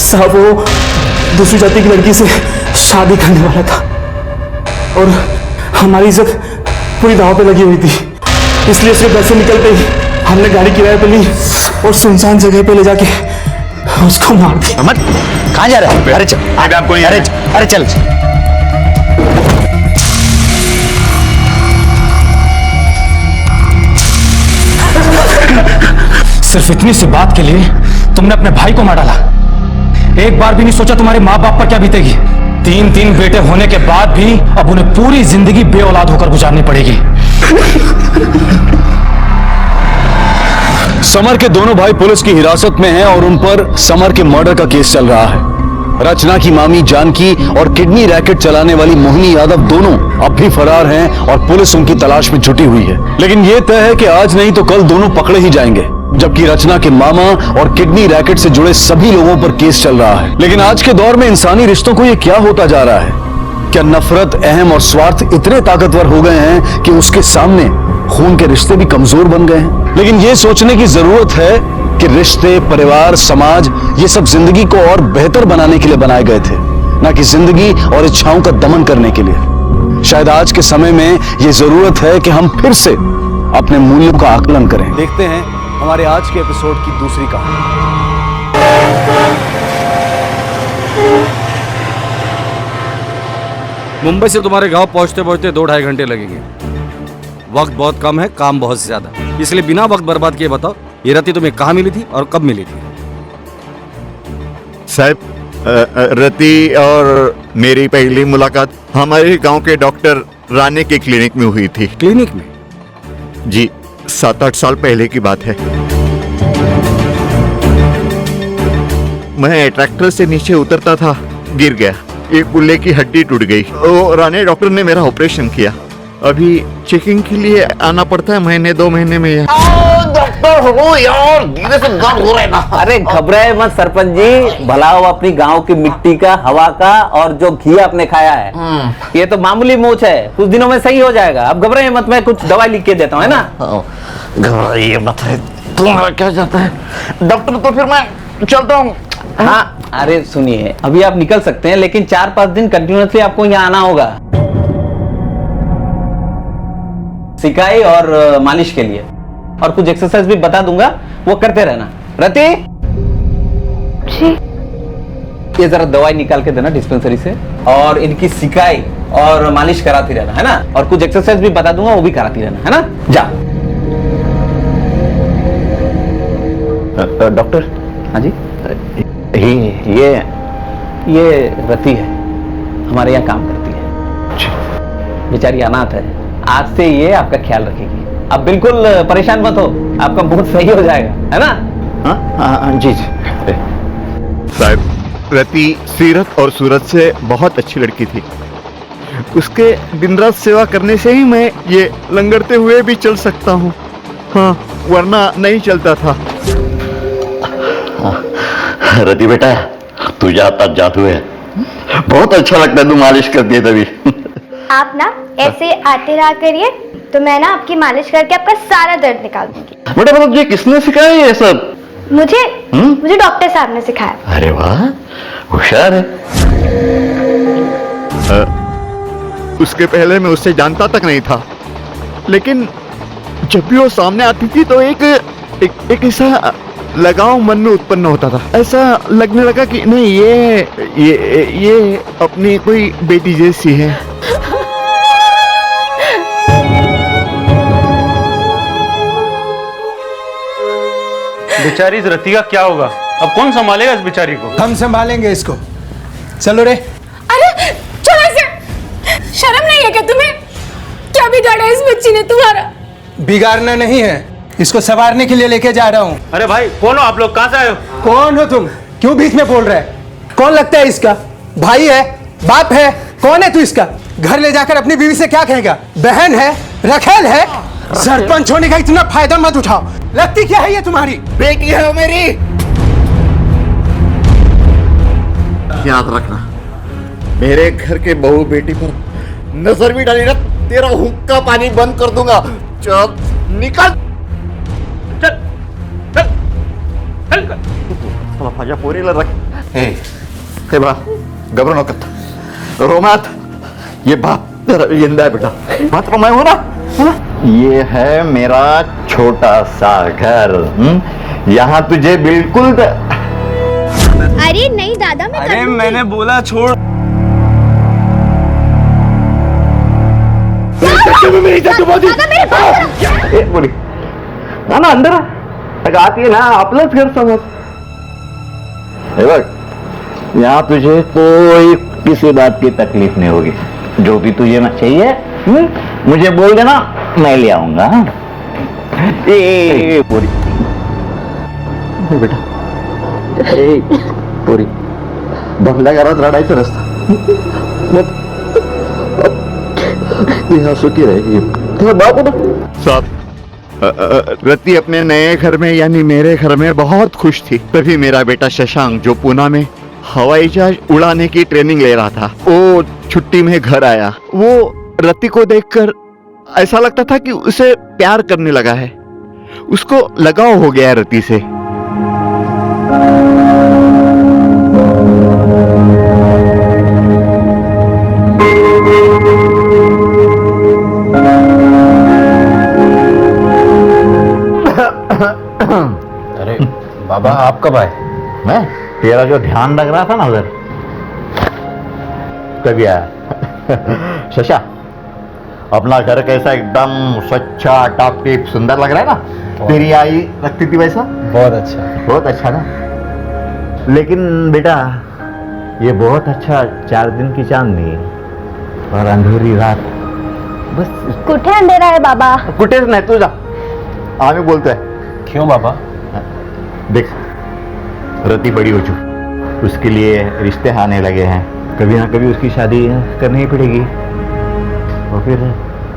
साहब वो दूसरी जाति की लड़की से शादी करने वाला था और हमारी इज्जत पूरी दांव पे लगी हुई थी, इसलिए उसके घर से निकलते ही हमने गाड़ी किराए पे ली और सुनसान जगह पे ले जाके उसको मार दिया। अमर कहाँ जा रहा है? अरे चल, आपको अरे चल। सिर्फ इतनी सी बात के लिए तुमने अपने भाई को मार डाला। एक बार भी नहीं सोचा तुम्हारे माँ बाप पर क्या बीतेगी। 3 बेटे होने के बाद भी अब उन्हें पूरी जिंदगी बेऔलाद होकर गुजारनी पड़ेगी। समर के दोनों भाई पुलिस की हिरासत में हैं और उन पर समर के मर्डर का केस चल रहा है। रचना की मामी जानकी और किडनी रैकेट चलाने वाली मोहिनी यादव दोनों अब भी फरार हैं और पुलिस उनकी तलाश में जुटी हुई है। लेकिन यह तय है कि आज नहीं तो कल दोनों पकड़े ही जाएंगे, जबकि रचना के मामा और किडनी रैकेट से जुड़े सभी लोगों पर केस चल रहा है। लेकिन आज के दौर में इंसानी रिश्तों को यह क्या होता जा रहा है? क्या नफरत, अहम और स्वार्थ इतने ताकतवर हो गए हैं कि उसके सामने खून के रिश्ते भी कमजोर बन गए हैं? लेकिन यह सोचने की जरूरत है कि रिश्ते, परिवार, समाज ये सब जिंदगी को और बेहतर बनाने के लिए बनाए गए थे, ना कि जिंदगी और इच्छाओं का दमन करने के लिए। शायद आज के समय में यह जरूरत है कि हम फिर से अपने मूल्यों का आकलन करें। देखते हैं हमारे आज के एपिसोड की दूसरी कहानी। मुंबई से तुम्हारे गांव पहुंचते पहुंचते 2-2.5 घंटे लगेंगे। वक्त बहुत कम है, काम बहुत ज्यादा, इसलिए बिना वक्त बर्बाद किए बताओ, ये रति तुम्हें कहाँ मिली थी और कब मिली थी? साहब, रति और मेरी पहली मुलाकात हमारे गांव के डॉक्टर राणे के क्लिनिक में हुई थी। क्लिनिक में? जी, 7-8 साल पहले की बात है। मैं ट्रैक्टर से नीचे उतरता था, गिर गया, एक कुल्ले की हड्डी टूट गई। वो राणे डॉक्टर ने मेरा ऑपरेशन किया। अभी चेकिंग के लिए आना पड़ता है महीने 2 महीने में। डॉक्टर हो यार, धीरे से दर्द हो रहा है ना। अरे घबराए मत सरपंच जी, भला हो अपनी गांव की मिट्टी का, हवा का और जो घी आपने खाया है, ये तो मामूली मोच है, कुछ दिनों में सही हो जाएगा। अब घबराए मत, मैं कुछ दवाई लिख के देता हूँ, है ना? घबराइए मत, तुम्हारा क्या जाता है डॉक्टर? तो फिर मैं चलता हूँ। हाँ, अरे सुनिए, अभी आप निकल सकते हैं, लेकिन 4-5 दिन कंटिन्यूअसली आपको यहाँ आना होगा, सिकाई और मालिश के लिए, और कुछ एक्सरसाइज भी बता दूंगा, वो करते रहना। रति जी, ये जरा दवाई निकाल के देना डिस्पेंसरी से, और इनकी सिकाई और मालिश कराती रहना, है ना? और कुछ एक्सरसाइज भी बता दूंगा, वो भी कराती रहना, है ना? जा। डॉक्टर। हाँ जी। ये रति है, हमारे यहाँ काम करती है, बेचारी अनाथ है। आज से ये आपका ख्याल रखेगी, आप बिल्कुल परेशान मत हो, आपका बहुत सही हो जाएगा, है ना? हाँ जी जी। साहब, रति सीरत और सूरत से बहुत अच्छी लड़की थी। उसके दिन रात सेवा करने से ही मैं ये लंगड़ते हुए भी चल सकता हूँ, हाँ, वरना नहीं चलता था। रति बेटा, तुझा हातात जादू है, बहुत अच्छा लगता है तू मालिश करती है तभी। आप ना ऐसे आते रहा करिए, तो मैं ना आपकी मालिश करके आपका सारा दर्द निकाल दूंगी। बेटा मतलब ये किसने सिखाया ये सब? मुझे डॉक्टर साहब ने सिखाया। अरे वाह, होशियार है। उसके पहले मैं उससे जानता तक नहीं था, लेकिन जब भी वो सामने आती थी तो एक ऐसा लगाव मन में उत्पन्न होता था। ऐसा लगने लगा कि नहीं, ये अपनी कोई बेटी जैसी है। बेचारी इस रति का क्या होगा? अब कौन संभालेगा इस बेचारी को? हम संभालेंगे इसको, चलो रे। अरे चलो बिगाड़ा इस बच्ची ने तुम्हारा? बिगाड़ना नहीं है, इसको सवारने के लिए लेके जा रहा हूँ। अरे भाई कौन हो आप लोग, कहाँ से आए हो? कौन हो तुम? क्यों बीच में बोल रहे है? कौन लगता है इसका? भाई है? बाप है? कौन है तू इसका? घर ले जाकर अपनी बीवी से क्या कहेगा? बहन है? रखेल है? सरपंच होने का इतना फायदा मत उठाओ। लगती क्या है ये तुम्हारी? बेटी है वो मेरी। याद रखना, मेरे घर के बहू बेटी पर नजर भी डाली ना, तेरा हुक्का पानी बंद कर दूंगा। चल निकल, चल चल चल चल माझ्या पोरीला रख। हे बा, घबरू नको, रो मत। ये बाप तेरा जिंदा है बेटा, मात्र मैं हूं ना। ये है मेरा छोटा सा घर। यहाँ तुझे बिल्कुल अरे नहीं दादा, मैं अरे मैंने बोला छोड़। बोली ना ना अंदर आती है ना, आपलंच घर समझ। हे बघ, यहाँ तुझे कोई किसी बात की तकलीफ नहीं होगी। जो भी तुझे ना चाहिए मुझे बोल देना, मैं ले आऊंगा। पूरी बेटा, पूरी बंगल्या घरात रडायचं नसतं, सुखी रहेगी। बाबू साहब, रति अपने नए घर में यानी मेरे घर में बहुत खुश थी। तभी मेरा बेटा शशांक, जो पूना में हवाई जहाज उड़ाने की ट्रेनिंग ले रहा था, वो छुट्टी में घर आया। वो रति को देखकर ऐसा लगता था कि उसे प्यार करने लगा है, उसको लगाव हो गया है रति से। अरे बाबा, आप कब आए? मैं तेरा जो ध्यान लग रहा था ना उधर, तभी आया। शशा, अपना घर कैसा एकदम स्वच्छा टॉप टिप सुंदर लग रहा है ना? तेरी आई लगती थी वैसा? बहुत अच्छा, बहुत अच्छा ना। लेकिन बेटा, ये बहुत अच्छा 4 दिन की चांदनी और अंधेरी रात, बस। कुठे अंधेरा है बाबा? कुठेच नाही, तू जा, आम्ही बोलतोय। क्यों बाबा? देख, रति बड़ी हो चुकी, उसके लिए रिश्ते आने लगे हैं। कभी ना कभी उसकी शादी करनी ही पड़ेगी, और फिर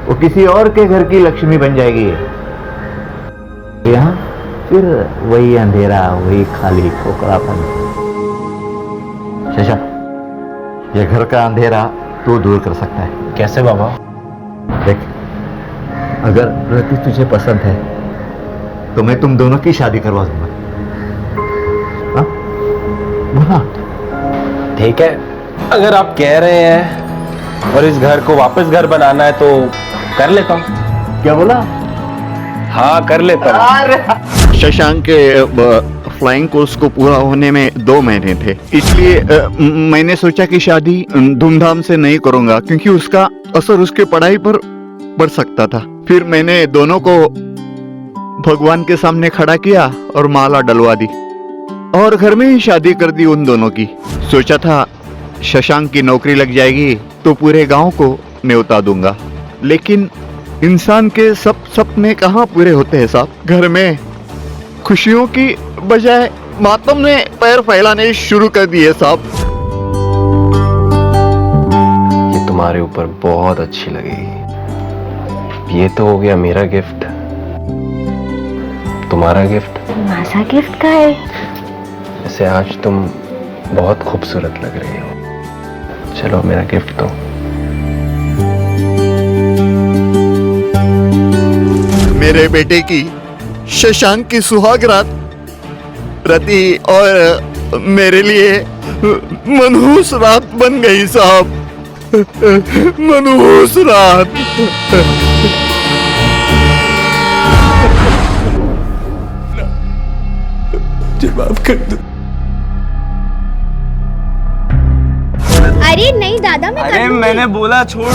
वो किसी और के घर की लक्ष्मी बन जाएगी। यहाँ फिर वही अंधेरा, वही खाली खोखलापन। शशा, ये घर का अंधेरा तू दूर कर सकता है। कैसे बाबा? देख, अगर रति तुझे पसंद है तो मैं तुम दोनों की शादी करवा दूंगा। हाँ? ठीक है, अगर आप कह रहे हैं और इस घर को वापस घर बनाना है तो कर लेता हूँ। क्या बोला? हाँ, कर लेता हूँ। शशांक के फ्लाइंग कोर्स को पूरा होने में 2 महीने थे, इसलिए मैंने सोचा कि शादी धूमधाम से नहीं करूंगा, क्योंकि उसका असर उसके पढ़ाई पर पड़ सकता था। फिर मैंने दोनों को भगवान के सामने खड़ा किया और माला डलवा दी, और घर में ही शादी कर दी उन दोनों की। सोचा था शशांक की नौकरी लग जाएगी तो पूरे गांव को न्योता दूंगा, लेकिन इंसान के सब सपने कहाँ पूरे होते हैं साहब। घर में खुशियों की बजाय मातम ने पैर फैलाने शुरू कर दिए साहब। ये तुम्हारे ऊपर बहुत अच्छी लगेगी। ये तो हो गया मेरा गिफ्ट, तुम्हारा गिफ्ट। मासा गिफ्ट का है? जैसे आज तुम बहुत खूबसूरत लग रही हो। चलो मेरा गिफ्ट दो। मेरे बेटे की शशांक की सुहाग रात रति और मेरे लिए मनहूस रात बन गई साहब, मनहूस रात। जवाब कर दो। अरे नहीं दादा, मैं अरे मैंने बोला छोड़।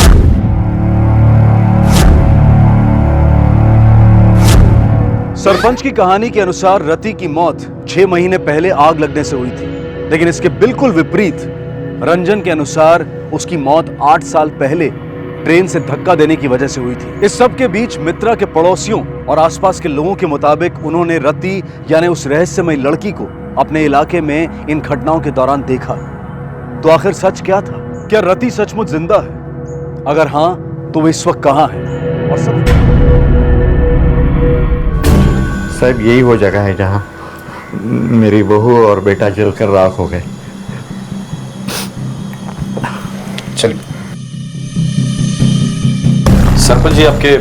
सरपंच की कहानी के अनुसार रति की मौत 6 महीने पहले आग लगने से हुई थी, लेकिन इसके बिल्कुल विपरीत रंजन के अनुसार उसकी मौत 8 साल पहले ट्रेन से धक्का देने की वजह से हुई थी। इस सब के बीच मित्रा के पड़ोसियों और आसपास के लोगों के मुताबिक उन्होंने रति यानी उस रहस्यमयी लड़की को अपने इलाके में इन घटनाओं के दौरान देखा। तो आखिर सच क्या था? क्या रति सचमुच जिंदा है? अगर हां तो वो इस वक्त कहां है? और साहब यही वो जगह है जहां मेरी बहू और बेटा जलकर राख हो गए। चलिए। सरपंच जी, आपके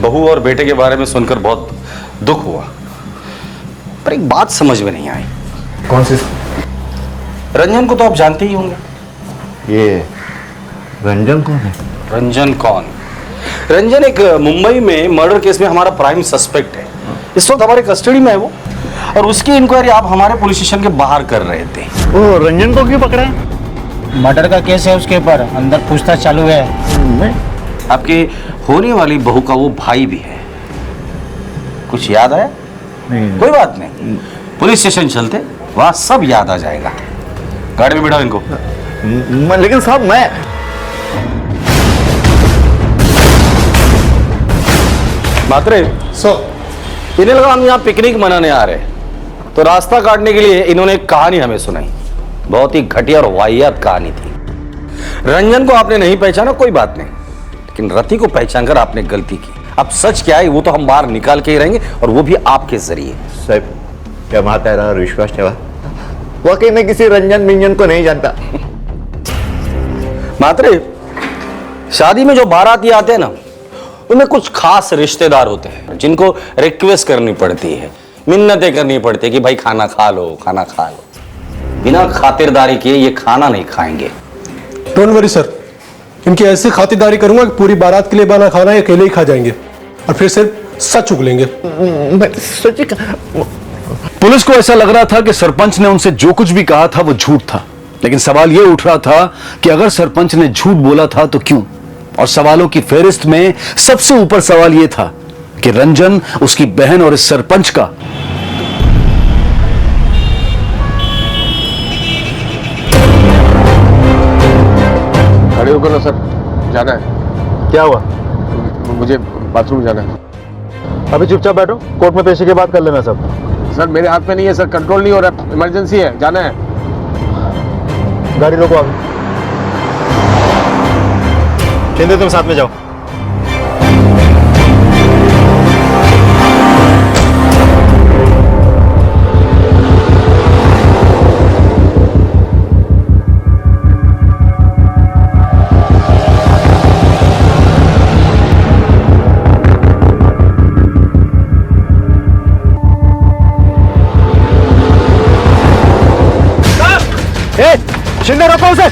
बहू और बेटे के बारे में सुनकर बहुत दुख हुआ, पर एक बात समझ में नहीं आई। कौन सी? रंजन को तो आप जानते ही होंगे। ये रंजन कौन है? रंजन कौन? रंजन एक मुंबई में मर्डर केस में हमारा प्राइम सस्पेक्ट है। इस वक्त हमारे कस्टडी में है वो, और उसकी इंक्वायरी आप हमारे पुलिस स्टेशन के बाहर कर रहे थे। ओ, रंजन को क्यों पकड़ा? मर्डर का केस है उसके ऊपर, अंदर पूछताछ चालू है। आपकी होने वाली बहू का वो भाई भी है। कुछ याद आया? नहीं। कोई बात नहीं, पुलिस स्टेशन चलते, वहां सब याद आ जाएगा। गाड़ी में बिठाओ इनको। लेकिन साहब मैं मात्रे इन्हें लगा हम यहाँ पिकनिक मनाने आ रहे हैं, तो रास्ता काटने के लिए इन्होंने एक कहानी हमें सुनाई। बहुत ही घटिया और वाहियात कहानी थी। रंजन को आपने नहीं पहचाना, कोई बात नहीं, लेकिन रति को पहचान कर आपने गलती की। अब सच क्या है वो तो हम बाहर निकाल के ही रहेंगे, और वो भी आपके जरिए। साहब क्या माता विश्वास ठेवा, वाकई में किसी रंजन मिंजन को नहीं जानता। मात्रे शादी में जो बाराती आते हैं ना, उनमें कुछ खास रिश्तेदार होते हैं जिनको रिक्वेस्ट करनी पड़ती है, मिन्नतें करनी पड़ती है कि भाई खाना खा लो, खाना खा लो। बिना खातिरदारी के ये खाना नहीं खाएंगे। डोंट वरी सर, इनकी ऐसी खातिरदारी करूंगा कि पूरी बारात के लिए बना खाना ये अकेले ही खा जाएंगे, और फिर सिर्फ सच उगलेंगे। पुलिस को ऐसा लग रहा था कि सरपंच ने उनसे जो कुछ भी कहा था वो झूठ था, लेकिन सवाल यह उठ रहा था कि अगर सरपंच ने झूठ बोला था तो क्यों? और सवालों की फेहरिस्त में सबसे ऊपर सवाल यह था कि रंजन, उसकी बहन और इस सरपंच का गाड़ी रोको ना सर, जाना है। क्या हुआ? मुझे बाथरूम जाना है। अभी चुपचाप बैठो, कोर्ट में पेशी के बाद कर लेना सब। सर मेरे हाथ में नहीं है सर, कंट्रोल नहीं हो रहा, इमरजेंसी है, जाना है। गाड़ी रोको अभी। शिंदे तुम साथ में जाओ। शिंदे रोको उसे।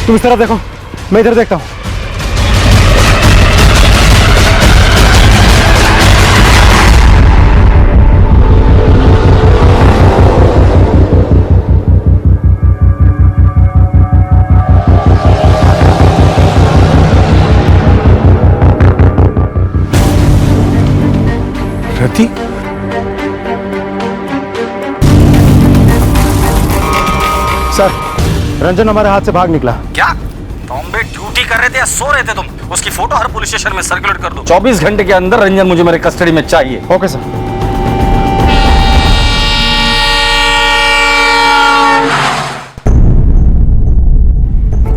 तुम इस तरफ देखो, मैं इधर देखता हूं। रति? सर, रंजन हमारे हाथ से भाग निकला। क्या बॉम्बे ड्यूटी कर रहे थे या सो रहे थे तुम? उसकी फोटो हर पुलिस स्टेशन में सर्कुलेट कर दो। 24 घंटे के अंदर रंजन मुझे मेरे कस्टडी में चाहिए। Okay sir.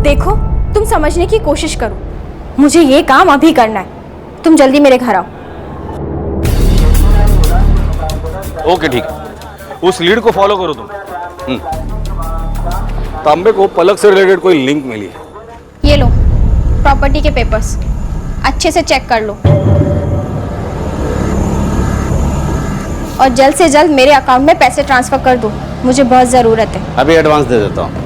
देखो, तुम समझने की कोशिश करो, मुझे ये काम अभी करना है। तुम जल्दी मेरे घर आओ। ओके ठीक है, उस लीड को फॉलो करो तुम। तांबे को पलक से रिलेटेड कोई लिंक मिली है? ये लो प्रॉपर्टी के पेपर्स, अच्छे से चेक कर लो और जल्द से जल्द मेरे अकाउंट में पैसे ट्रांसफर कर दो, मुझे बहुत ज़रूरत है। अभी एडवांस दे देता हूँ।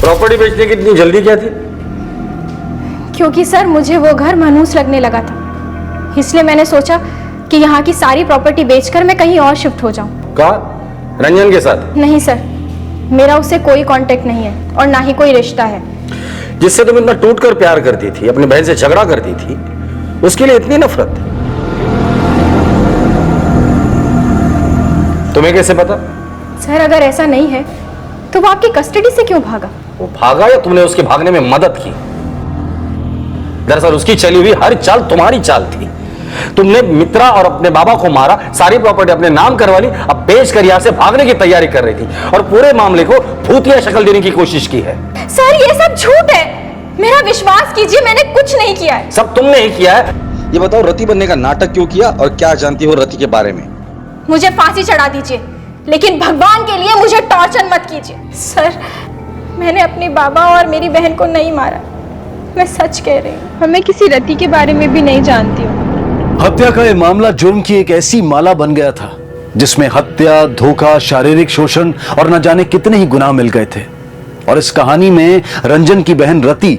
प्रॉपर्टी बेचने की इतनी जल्दी क्या थी? क्योंकि सर मुझे वो घर मनहूस लगने लगा था, इसलिए मैंने सोचा कि यहाँ की सारी प्रॉपर्टी बेचकर मैं कहीं और शिफ्ट हो जाऊं। कहा रंजन के साथ? नहीं सर, मेरा उससे कोई कांटेक्ट नहीं है और ना ही कोई रिश्ता है। जिससे तुम इतना टूट कर प्यार करती थी, अपनी बहन से झगड़ा करती थी, उसके लिए इतनी नफरत? तुम्हें कैसे पता? सर अगर ऐसा नहीं है तो वो आपकी कस्टडी से क्यों भागा? वो भागा या तुमने उसके भागने में मदद की? दरअसल उसकी चली हुई हर चाल तुम्हारी चाल थी। तुमने मित्रा और अपने बाबा को मारा, सारी प्रॉपर्टी अपने नाम करवा ली, अब बेच कर यहां से भागने की तैयारी कर रही थी और पूरे मामले को भूतिया शक्ल देने की कोशिश की है। सर ये सब झूठ है, मेरा विश्वास कीजिए, मैंने कुछ नहीं किया है। सब तुमने ही किया है। ये बताओ रति बनने का नाटक क्यों किया और क्या जानती हो रति के बारे में? मुझे फांसी चढ़ा दीजिए, लेकिन भगवान के लिए मुझे टॉर्चर मत कीजिए। सर मैंने अपने बाबा और मेरी बहन को नहीं मारा, मैं सच कह रही हूँ। मैं किसी रति के बारे में भी नहीं जानती हूँ। हत्या का यह मामला जुर्म की एक ऐसी माला बन गया था जिसमें हत्या, धोखा, शारीरिक शोषण और न जाने कितने ही गुनाह मिल गए थे। और इस कहानी में रंजन की बहन रति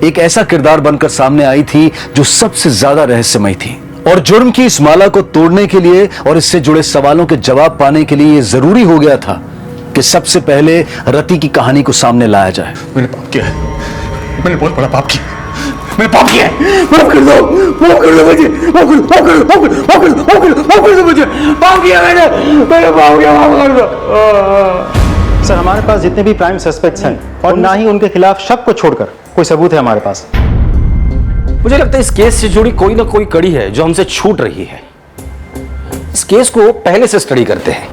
एक ऐसा किरदार बनकर सामने आई थी जो सबसे ज्यादा रहस्यमय थी। और जुर्म की इस माला को तोड़ने के लिए और इससे जुड़े सवालों के जवाब पाने के लिए यह जरूरी हो गया था कि सबसे पहले रति की कहानी को सामने लाया जाए। मैंने पाप किया है, मैंने बहुत बड़ा पाप किया, मैंने पाप किया है, माफ कर दो, माफ कर दो मुझे, माफ कर दो, माफ कर दो, माफ कर दो, माफ कर दो, माफ कर दो, माफ कर दो मुझे, पाप किया मैंने पाप किया, माफ कर दो। सर हमारे पास जितने भी प्राइम सस्पेक्ट्स हैं और ना ही उनके खिलाफ शक को छोड़कर कोई सबूत है हमारे पास। मुझे लगता है इस केस से जुड़ी कोई ना कोई कड़ी है जो हमसे छूट रही है। इस केस को पहले से स्टडी करते हैं।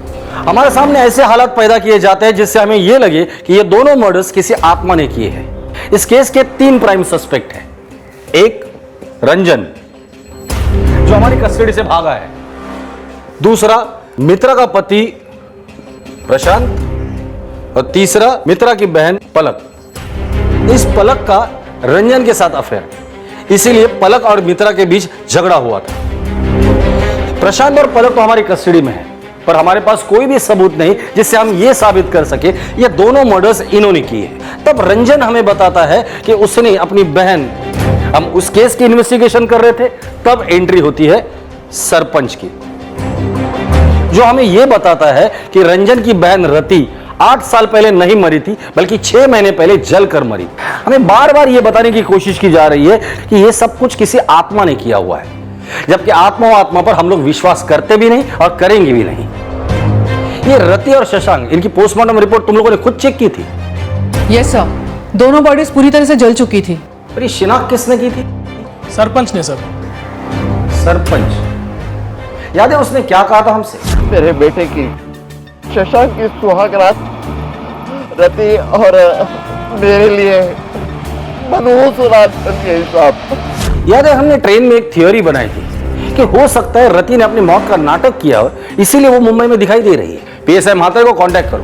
हमारे सामने ऐसे हालात पैदा किए जाते हैं जिससे हमें यह लगे कि ये दोनों मर्डर्स किसी आत्मा ने किए हैं। इस केस के 3 प्राइम सस्पेक्ट हैं। एक रंजन जो हमारी कस्टडी से भागा है, दूसरा मित्रा का पति प्रशांत और तीसरा मित्रा की बहन पलक। इस पलक का रंजन के साथ अफेयर, इसीलिए पलक और मित्रा के बीच झगड़ा हुआ था। प्रशांत और पलक तो हमारी कस्टडी में है, पर हमारे पास कोई भी सबूत नहीं जिससे हम यह साबित कर सके ये दोनों मर्डर्स इन्होंने किए हैं। तब रंजन हमें बताता है कि उसने अपनी बहन, हम उस केस की इन्वेस्टिगेशन कर रहे थे, तब एंट्री होती है सरपंच की, जो हमें यह बताता है कि रंजन की बहन रति 8 साल पहले नहीं मरी थी, बल्कि 6 महीने पहले जलकर मरी। हमें बार बार यह बताने की कोशिश की जा रही है कि यह सब कुछ किसी आत्मा ने किया हुआ है, जबकि आत्मा पर हम लोग विश्वास करते भी नहीं और करेंगे भी नहीं। ये रति और शशांक, इनकी पोस्टमार्टम रिपोर्ट तुम लोगों ने खुद चेक की थी? यस सर, दोनों बॉडीज पूरी तरह से जल चुकी थी। पर ये शिनाख्त किसने की थी? सरपंच ने सर। सरपंच, याद है उसने क्या कहा था हमसे? मेरे बेटे की, शशांक की सुहाग रात रति और मेरे लिए मनहूस रात बन गई साहब। याद है हमने ट्रेन में एक थियोरी बनाई थी कि हो सकता है रति ने अपनी मौत का नाटक किया हो, इसीलिए वो मुंबई में दिखाई दे रही है। पीएसआई म्हात्रे को कांटेक्ट करो,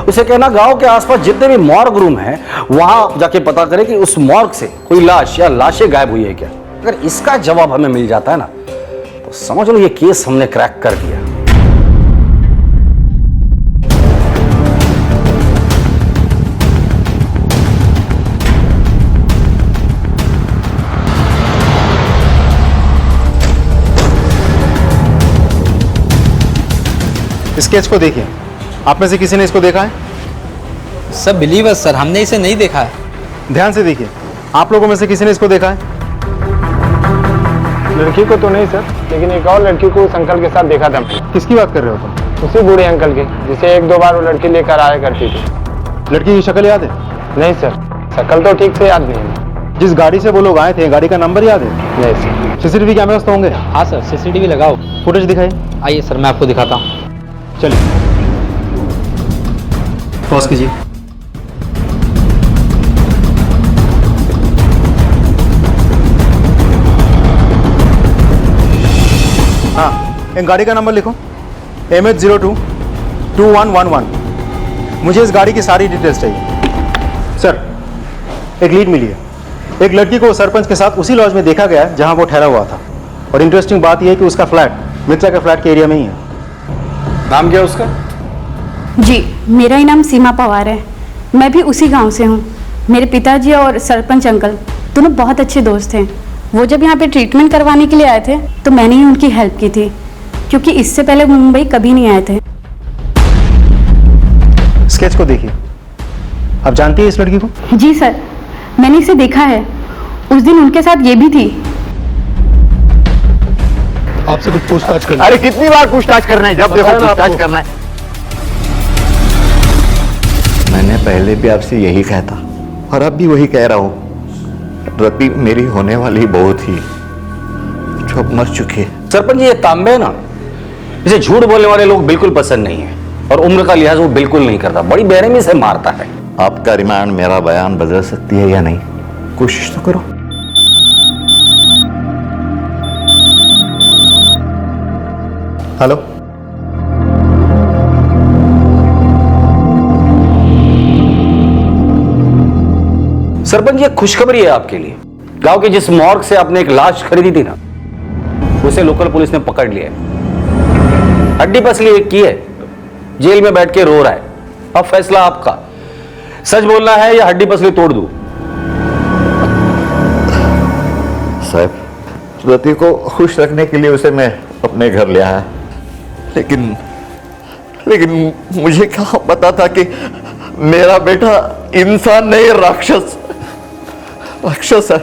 उसे कहना गांव के आसपास जितने भी मॉर्ग रूम हैं वहां जाके पता करे कि उस मॉर्ग से कोई लाश या लाशें गायब हुई है क्या। अगर इसका जवाब हमें मिल जाता है ना, तो समझ लो ये केस हमने क्रैक कर दिया। इस केस को देखिए, आप में से किसी ने इसको देखा है? सब बिलीवर्स सर, हमने इसे नहीं देखा है। ध्यान से देखिए, आप लोगों में से किसी ने इसको देखा है? लड़की को तो नहीं सर, लेकिन एक और लड़की को उस अंकल के साथ देखा था। किसकी बात कर रहे हो तुम? उसी बूढ़े अंकल के, जिसे 1-2 बार वो लड़की लेकर आया करती थी। लड़की की शक्ल याद है? नहीं सर, शक्ल तो ठीक से याद नहीं है। जिस गाड़ी से वो लोग आए थे, गाड़ी का नंबर याद है? नहीं सर। सीसीटीवी कैमरास तो होंगे? हाँ सर, सीसीटीवी लगाओ। फुटेज दिखाइए। आइए सर, मैं आपको दिखाता हूँ। चलिए, पॉज कीजिए। हाँ, एक गाड़ी का नंबर लिखो, MH02-2111। मुझे इस गाड़ी की सारी डिटेल्स चाहिए। सर, एक लीड मिली है। एक लड़की को सरपंच के साथ उसी लॉज में देखा गया है जहां वो ठहरा हुआ था। और इंटरेस्टिंग बात यह है कि उसका फ्लैट मित्रा के फ्लैट के एरिया में ही है। नाम क्या है उसका? जी, मेरा ही नाम सीमा पवार है। मैं भी उसी गांव से हूँ। मेरे पिताजी और सरपंच अंकल दोनों बहुत अच्छे दोस्त हैं। वो जब यहाँ पे ट्रीटमेंट करवाने के लिए आए थे तो मैंने ही उनकी हेल्प की थी, क्योंकि इससे पहले वो मुंबई कभी नहीं आए थे। स्केच को देखिए, आप जानती हैं इस लड़की को? जी सर, मैंने इसे देखा है। उस दिन उनके साथ ये भी थी। आपसे कुछ पूछताछ करना। अरे कितनी बार पूछताछ करना है? जब देखो पूछताछ करना है। मैंने पहले भी आपसे यही कहता और अब भी वही कह रहा हूं, रति मेरी होने वाली बहू थी जो अब मर चुकी है। सरपंच जी, ये तांबे है ना, इसे झूठ बोलने वाले लोग बिल्कुल पसंद नहीं है और उम्र का लिहाज वो बिल्कुल नहीं करता, बड़ी बेरहमी से मारता है। आपका रिमांड मेरा बयान बदल सकती है या नहीं? कोशिश तो करो। हेलो, सरपंच, ये खुशखबरी है आपके लिए। गांव के जिस मॉर्ग से आपने एक लाश खरीदी थी ना, उसे लोकल पुलिस ने पकड़ लिया है। हड्डी पसली एक की है, जेल में बैठ के रो रहा है। अब फैसला आपका, सच बोलना है या हड्डी पसली तोड़ दूं? साहब, रति को खुश रखने के लिए उसे मैं अपने घर ले आया, लेकिन मुझे क्या पता था कि मेरा बेटा इंसान नहीं, राक्षस है।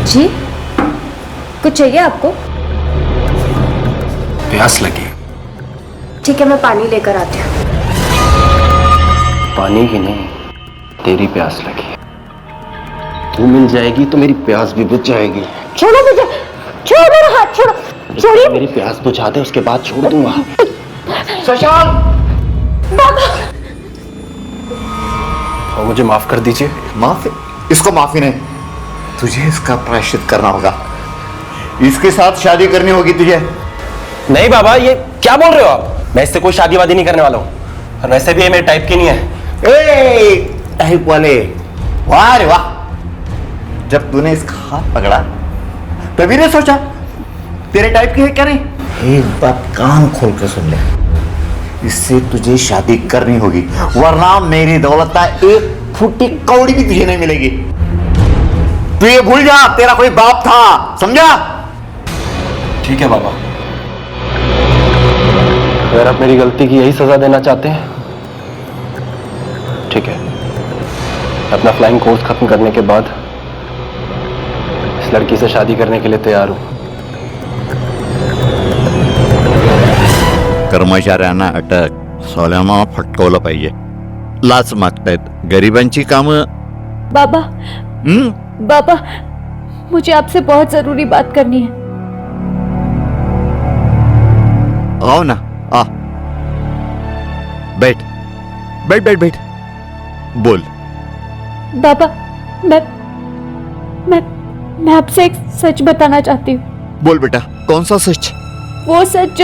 जी, कुछ चाहिए आपको? प्यास लगी। ठीक है, मैं पानी लेकर आती हूँ। पानी की नहीं, तेरी प्यास लगी। तू मिल जाएगी तो मेरी प्यास भी बुझ जाएगी। छोड़ो मुझे, छोड़ो मेरा हाथ, छोड़ो, छोड़िए। मेरी प्यास बुझा दे, उसके बाद छोड़ दूंगा। शशांक, बाबा, और मुझे माफ कर दीजिए। माफी? इसको माफी नहीं, तुझे इसका प्रायश्चित करना होगा। इसके साथ शादी करनी होगी तुझे। नहीं बाबा, ये क्या बोल रहे हो आप? मैं इससे कोई शादी वादी नहीं करने वाला हूँ, और वैसे भी ये मेरे टाइप की नहीं है। टाइप वाले, वाह रे वाह। जब तूने इसका हाथ पकड़ा तभी ने सोचा तेरे टाइप की है क्या नहीं? एक बात कान खोल के सुन ले, इससे तुझे शादी करनी होगी, वरना मेरी दौलत का एक फुट्टी कौड़ी भी तुझे नहीं मिलेगी। तू ये भूल जा, तेरा कोई बाप था, समझा? ठीक है बाबा, अगर आप मेरी गलती की यही सजा देना चाहते हैं, ठीक है। अपना फ्लाइंग कोर्स खत्म करने के बाद इस लड़की से शादी करने के लिए तैयार हूं। कर्मचाऱ्यांना अटक, सोल्यामा फटकवलं पाहिजे। लाच मागतायत, गरिबांची कामं। बाबा, बाबा, मुझे आपसे बहुत जरूरी बात करनी है। आओ ना, आ, बैठ बैठ बैठ बैठ, बोल। बाबा, मैं आपसे एक सच बताना चाहती हूँ। बोल बेटा, कौन सा सच? वो सच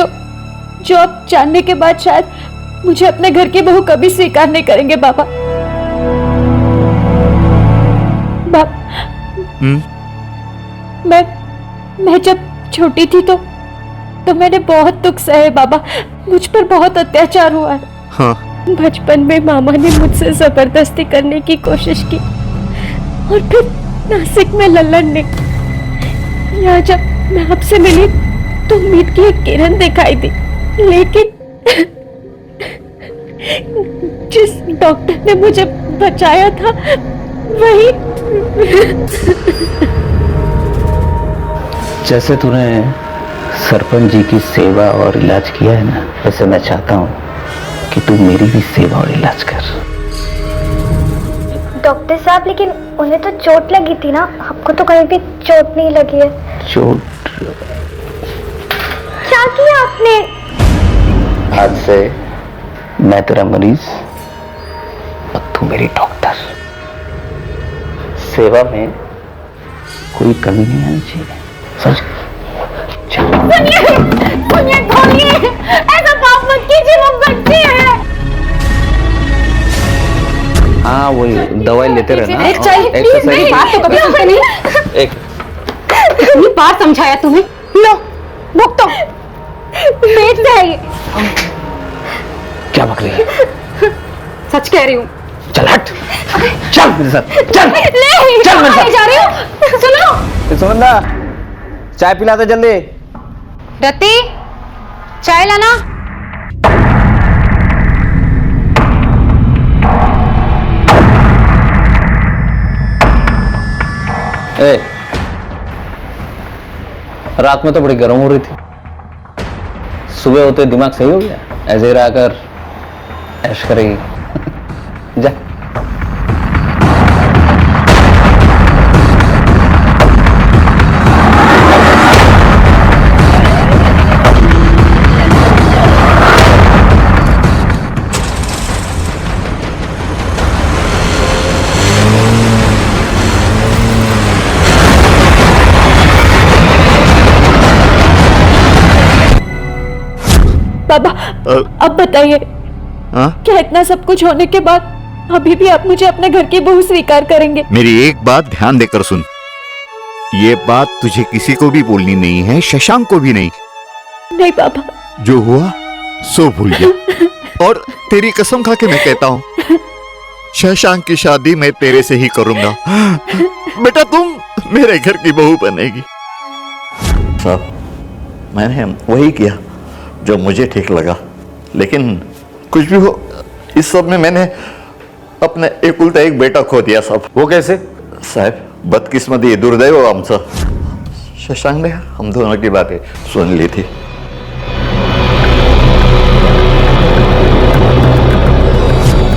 जो आप जानने के बाद शायद मुझे अपने घर की बहू कभी स्वीकार नहीं करेंगे बाबा। मैं जब छोटी थी तो मैंने बहुत दुख सहे बाबा, मुझ पर बहुत अत्याचार हुआ है। हाँ। बचपन में मामा ने मुझसे जबरदस्ती करने की कोशिश की और फिर नासिक में लल्लन ने। यहाँ जब मैं आपसे मिली तो उम्मीद की एक किरण दिखाई दी, लेकिन जिस डॉक्टर ने मुझे बचाया था वही। जैसे तूने सरपंच जी की सेवा और इलाज किया है ना, वैसे मैं चाहता हूँ कि तू मेरी भी सेवा और इलाज कर। डॉक्टर साहब, लेकिन उन्हें तो चोट लगी थी ना, आपको तो कहीं भी चोट नहीं लगी है। चोट? क्या किया आपने? आज से मैं तेरा मरीज और तू मेरी डॉक्टर। सेवा में कोई कमी नहीं आनी चाहिए, समझ? सुनिए, खोलिए, ऐसा पाप मत कीजिए, वो बच्चे हैं। हाँ, वही दवाई लेते रहना। मेरी बात तो कभी सुनते नहीं। एक कितनी बार समझाया तुम्हें? लो, भुगतो। पेट से है ये। क्या बक रही है? सच कह रही हूँ। चल हट, चल मेरे साथ, चल नहीं, चल मेरे साथ। जा रही हूँ। सुनो सुमंदा, चाय पिला दे जल्दी। रति, चाय लाना। ए, रात में तो बड़ी गर्म हो रही थी, सुबह होते दिमाग सही हो गया, ऐसे ही रहकर ऐश करेगी। जा। बाबा, अब बताइए, हाँ? क्या इतना सब कुछ होने के बाद अभी भी आप मुझे अपने घर की बहू स्वीकार करेंगे? मेरी एक बात ध्यान देकर सुन, ये बात तुझे किसी को भी बोलनी नहीं है, शशांक को भी नहीं। नहीं पापा, जो हुआ सो भूल गया। और तेरी कसम खा के मैं कहता हूँ, शशांक की शादी मैं तेरे से ही करूंगा। बेटा तुम मेरे घर की बहू बनेगी। साहब, मैंने वही किया जो मुझे ठीक लगा, लेकिन कुछ भी हो, इस सब में मैंने अपने एकुलता एक बेटा खो दिया साहब। वो कैसे? साहब, बदकिस्मती दुर्दैव आमचं। शशांक ने हम दोनों की बातें सुन ली थी।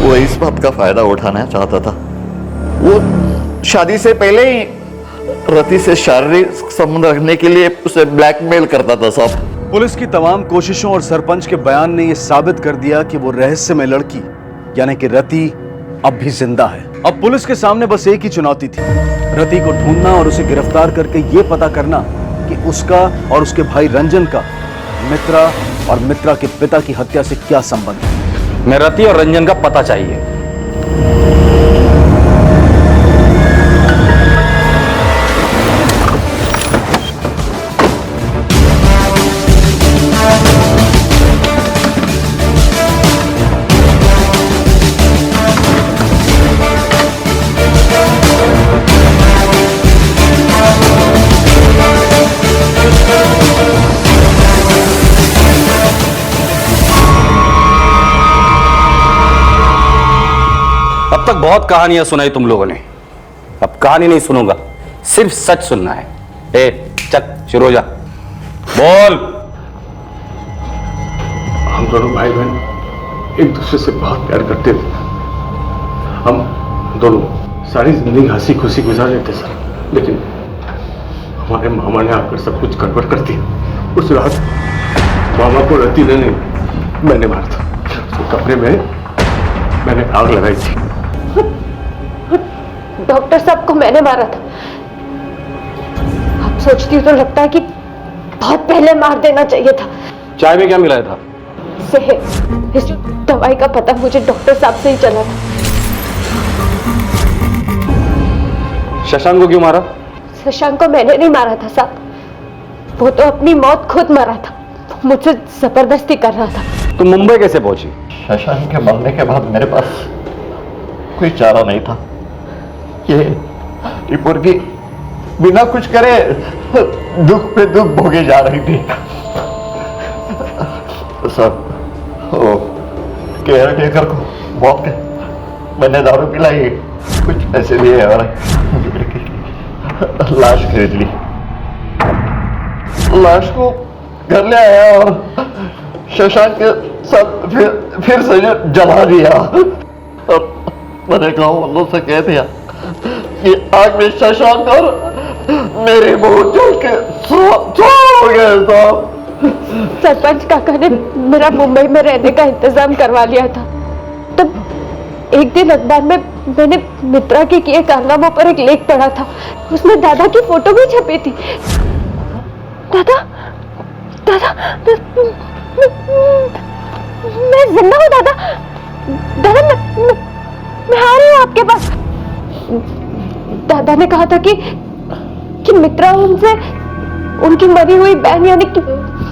वो इस बात का फायदा उठाना चाहता था। वो शादी से पहले ही रति से शारीरिक संबंध रखने के लिए उसे ब्लैकमेल करता था साहब। पुलिस की तमाम कोशिशों और सरपंच के बयान ने यह साबित कर दिया कि वो रहस्यमय लड़की यानी कि रति अब भी जिंदा है। अब पुलिस के सामने बस एक ही चुनौती थी, रति को ढूंढना और उसे गिरफ्तार करके ये पता करना कि उसका और उसके भाई रंजन का मित्रा और मित्रा के पिता की हत्या से क्या संबंध है। मैं रति और रंजन का पता चाहिए। अब तक बहुत कहानियां सुनाई तुम लोगों ने, अब कहानी नहीं सुनूंगा, सिर्फ सच सुनना है। ए, चल शुरू हो जा, बोल। हम दोनों भाई बहन एक दूसरे से बहुत प्यार करते थे। हम दोनों सारी जिंदगी हंसी खुशी गुजार रहे थे सर, लेकिन हमारे मामा ने आकर सब कुछ गड़बड़ कर दिया। उस रात मामा को रति ने नहीं, मैंने मारा था। उसके कमरे में मैंने आग लगाई थी। डॉक्टर साहब को मैंने मारा था। अब सोचती हूँ तो लगता है कि बहुत पहले मार देना चाहिए था। चाय में क्या मिलाया था? सेहत। इस दवाई का पता मुझे डॉक्टर साहब से ही चला था। शशांक को क्यों मारा? शशांक को मैंने नहीं मारा था साहब, वो तो अपनी मौत खुद मरा था, मुझसे जबरदस्ती कर रहा था। तुम मुंबई कैसे पहुंची? शशांक के मरने के बाद मेरे पास कोई चारा नहीं था। ये मुर्गी बिना कुछ करे दुख पे दुख भोगे जा रही थी। सब वो केयर टेकर को बहुत मैंने दारू पिलाई, कुछ पैसे दिए और लाश खरीद ली। लाश को घर ले आया और शशांक के साथ फिर से जला दिया। और मैंने गाँव वालों से कह दिया कि आग में शशांक और मेरी बहू जल के हो गए साहब। सरपंच काका ने मेरा मुंबई में रहने का इंतजाम करवा लिया था। तब एक दिन अखबार में मैंने मित्रा के किए कारनामों पर एक लेख पढ़ा था, उसमें दादा की फोटो भी छपी थी। दादा, दादा, मैं जिंदा हूँ दादा। दादा, मैं आ रही हूँ आपके पास। दादा ने कहा था कि मित्रा उनसे उनकी मरी हुई बहन यानी कि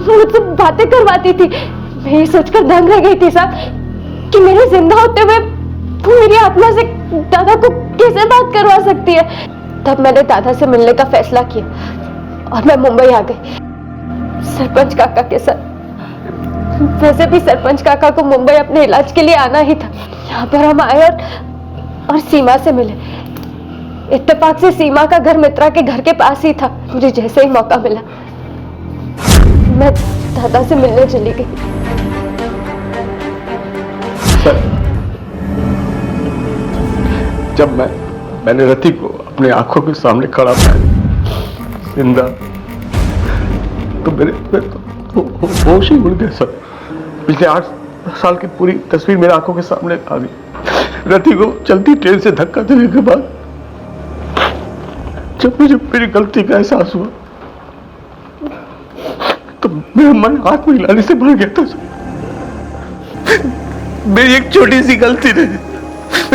मुझसे बातें करवाती थी। मैं ये सोचकर दंग रह गई थी साहब कि मेरे जिंदा होते हुए वो मेरी आत्मा से दादा को कैसे बात करवा सकती है। तब मैंने दादा से मिलने का फैसला किया और मैं मुंबई आ गई सरपंच काका के साथ। वैसे भी सरपंच काका को मुंबई अपने इलाज के लिए आना ही था। यहाँ पर हम आए और सीमा से मिले। इत्तेफाक से सीमा का घर मित्रा के घर के पास ही था। मुझे जैसे ही मौका मिला मैं दादा से मिलने चली गई। जब मैंने रति को अपने आंखों के सामने खड़ा पाया जिंदा, तो मेरे होश ही उड़ गया सर। पिछले 8 साल की पूरी तस्वीर मेरे आंखों के सामने आ गई। रति को चलती ट्रेन से धक्का देने के बाद जब मुझे मेरी गलती का एहसास हुआ तो मेरा मन हाथ में हिलाने से भर गया था सर। मेरी एक छोटी सी गलती ने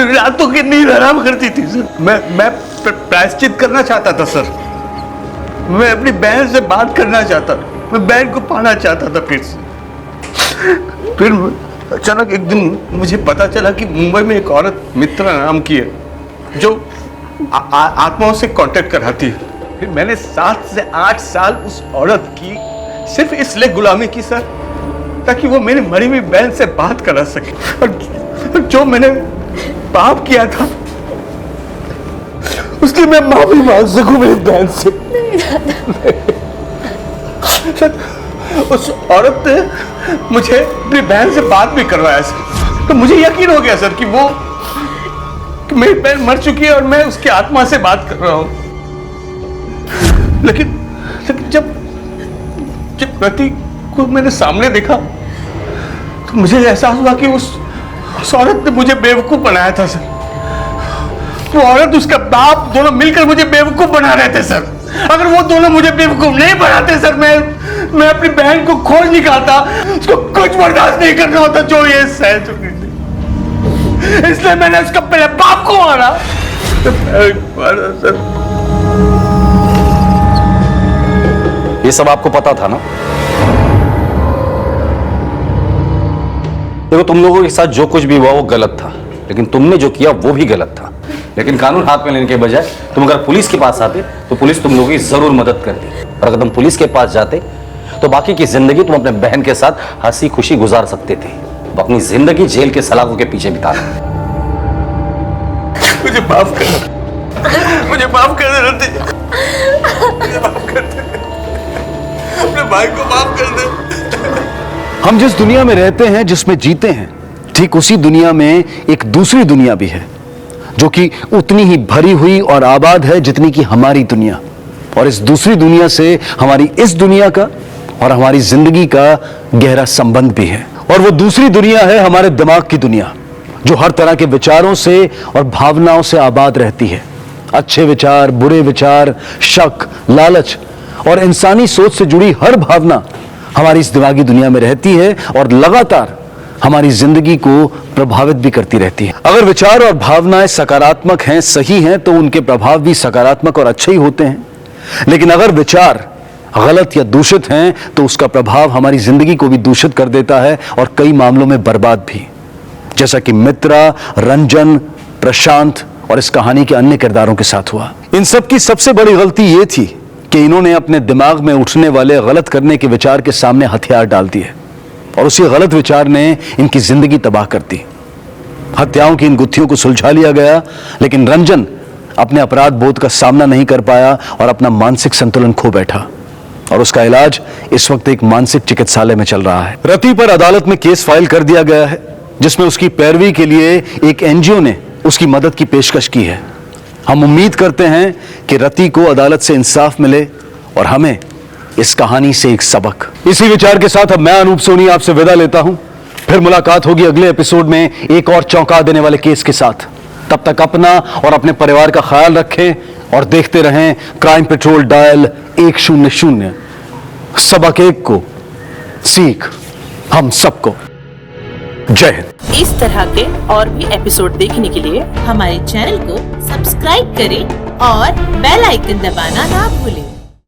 रातों की नींद हराम करती थी सर। मैं प्रायश्चित करना चाहता था सर। मैं अपनी बहन से बात करना चाहता था। मैं बहन को पाना चाहता था फिर से। फिर अचानक एक दिन मुझे पता चला कि मुंबई में एक औरत मित्रा नाम की है जो आत्माओं से कांटेक्ट कराती है। फिर मैंने 7 से 8 साल उस औरत की सिर्फ इसलिए गुलामी की सर ताकि वो मेरी मरी हुई बहन से बात करा सके। और जो मैंने पाप किया था उसकी मैं माफी मांग सकूं मेरी बहन से। उस औरत ने मुझे अपनी बहन से बात भी करवाया सर। तो मुझे यकीन हो गया सर कि मेरी बहन मर चुकी है और मैं उसकी आत्मा से बात कर रहा हूं। लेकिन जब रति को मैंने सामने देखा तो मुझे एहसास हुआ कि उस औरत ने मुझे बेवकूफ बनाया था सर। वो औरत उसका बाप दोनों मिलकर मुझे बेवकूफ बना रहे थे सर। अगर वो दोनों मुझे बेवकूफ नहीं बनाते सर मैं अपनी बहन को खोज निकालता। उसको कुछ बर्दाश्त नहीं करना होता जो ये सह चुकी थी। इसलिए मैंने उसका पहले बाप को मारा सर। ये सब आपको पता था ना? देखो तुम लोगों के साथ जो कुछ भी हुआ वो गलत था, लेकिन तुमने जो किया वो भी गलत था। लेकिन कानून हाथ में लेने के बजाय तुम अगर पुलिस के पास आते तो पुलिस तुम लोगों की जरूर मदद करती। और अगर तुम पुलिस के पास जाते तो बाकी की जिंदगी तुम अपने बहन के साथ हंसी खुशी गुजार सकते थे। वो अपनी जिंदगी जेल के सलाखों के पीछे बिताना। मुझे माफ कर, मुझे माफ कर दे रति। मुझे माफ कर दे, अपने भाई को माफ कर दे। हम जिस दुनिया में रहते हैं, जिसमें जीते हैं, ठीक उसी दुनिया में एक दूसरी दुनिया भी है जो कि उतनी ही भरी हुई और आबाद है जितनी कि हमारी दुनिया। और इस दूसरी दुनिया से हमारी इस दुनिया का और हमारी जिंदगी का गहरा संबंध भी है। और वो दूसरी दुनिया है हमारे दिमाग की दुनिया, जो हर तरह के विचारों से और भावनाओं से आबाद रहती है। अच्छे विचार, बुरे विचार, शक, लालच और इंसानी सोच से जुड़ी हर भावना हमारी इस दिमागी दुनिया में रहती है और लगातार हमारी जिंदगी को प्रभावित भी करती रहती है। अगर विचार और भावनाएं सकारात्मक हैं, सही हैं, तो उनके प्रभाव भी सकारात्मक और अच्छे ही होते हैं। लेकिन अगर विचार गलत या दूषित हैं तो उसका प्रभाव हमारी जिंदगी को भी दूषित कर देता है और कई मामलों में बर्बाद भी, जैसा कि मित्रा, रंजन, प्रशांत और इस कहानी के अन्य किरदारों के साथ हुआ। इन सब की सबसे बड़ी गलती यह थी कि इन्होंने अपने दिमाग में उठने वाले गलत करने के विचार के सामने हथियार डाल दिए और उसी गलत विचार ने इनकी जिंदगी तबाह कर दी। हत्याओं की इन गुत्थियों को सुलझा लिया गया, लेकिन रंजन अपने अपराध बोध का सामना नहीं कर पाया और अपना मानसिक संतुलन खो बैठा और उसका इलाज इस वक्त एक मानसिक चिकित्सालय में चल रहा है। रति पर अदालत में केस फाइल कर दिया गया है, जिसमें उसकी पैरवी के लिए एक एनजीओ ने उसकी मदद की पेशकश की है। हम उम्मीद करते हैं कि रति को अदालत से इंसाफ मिले और हमें इस कहानी से एक सबक। इसी विचार के साथ अब मैं अनूप सोनी आपसे विदा लेता हूं। फिर मुलाकात होगी अगले एपिसोड में एक और चौंका देने वाले केस के साथ। तब तक अपना और अपने परिवार का ख्याल रखें और देखते रहें क्राइम पेट्रोल डायल 100। सबक एक को, सीख हम सबको। जय हिंद। इस तरह के और भी एपिसोड देखने के लिए हमारे चैनल को सब्सक्राइब करें और बेल आइकन दबाना ना भूलें।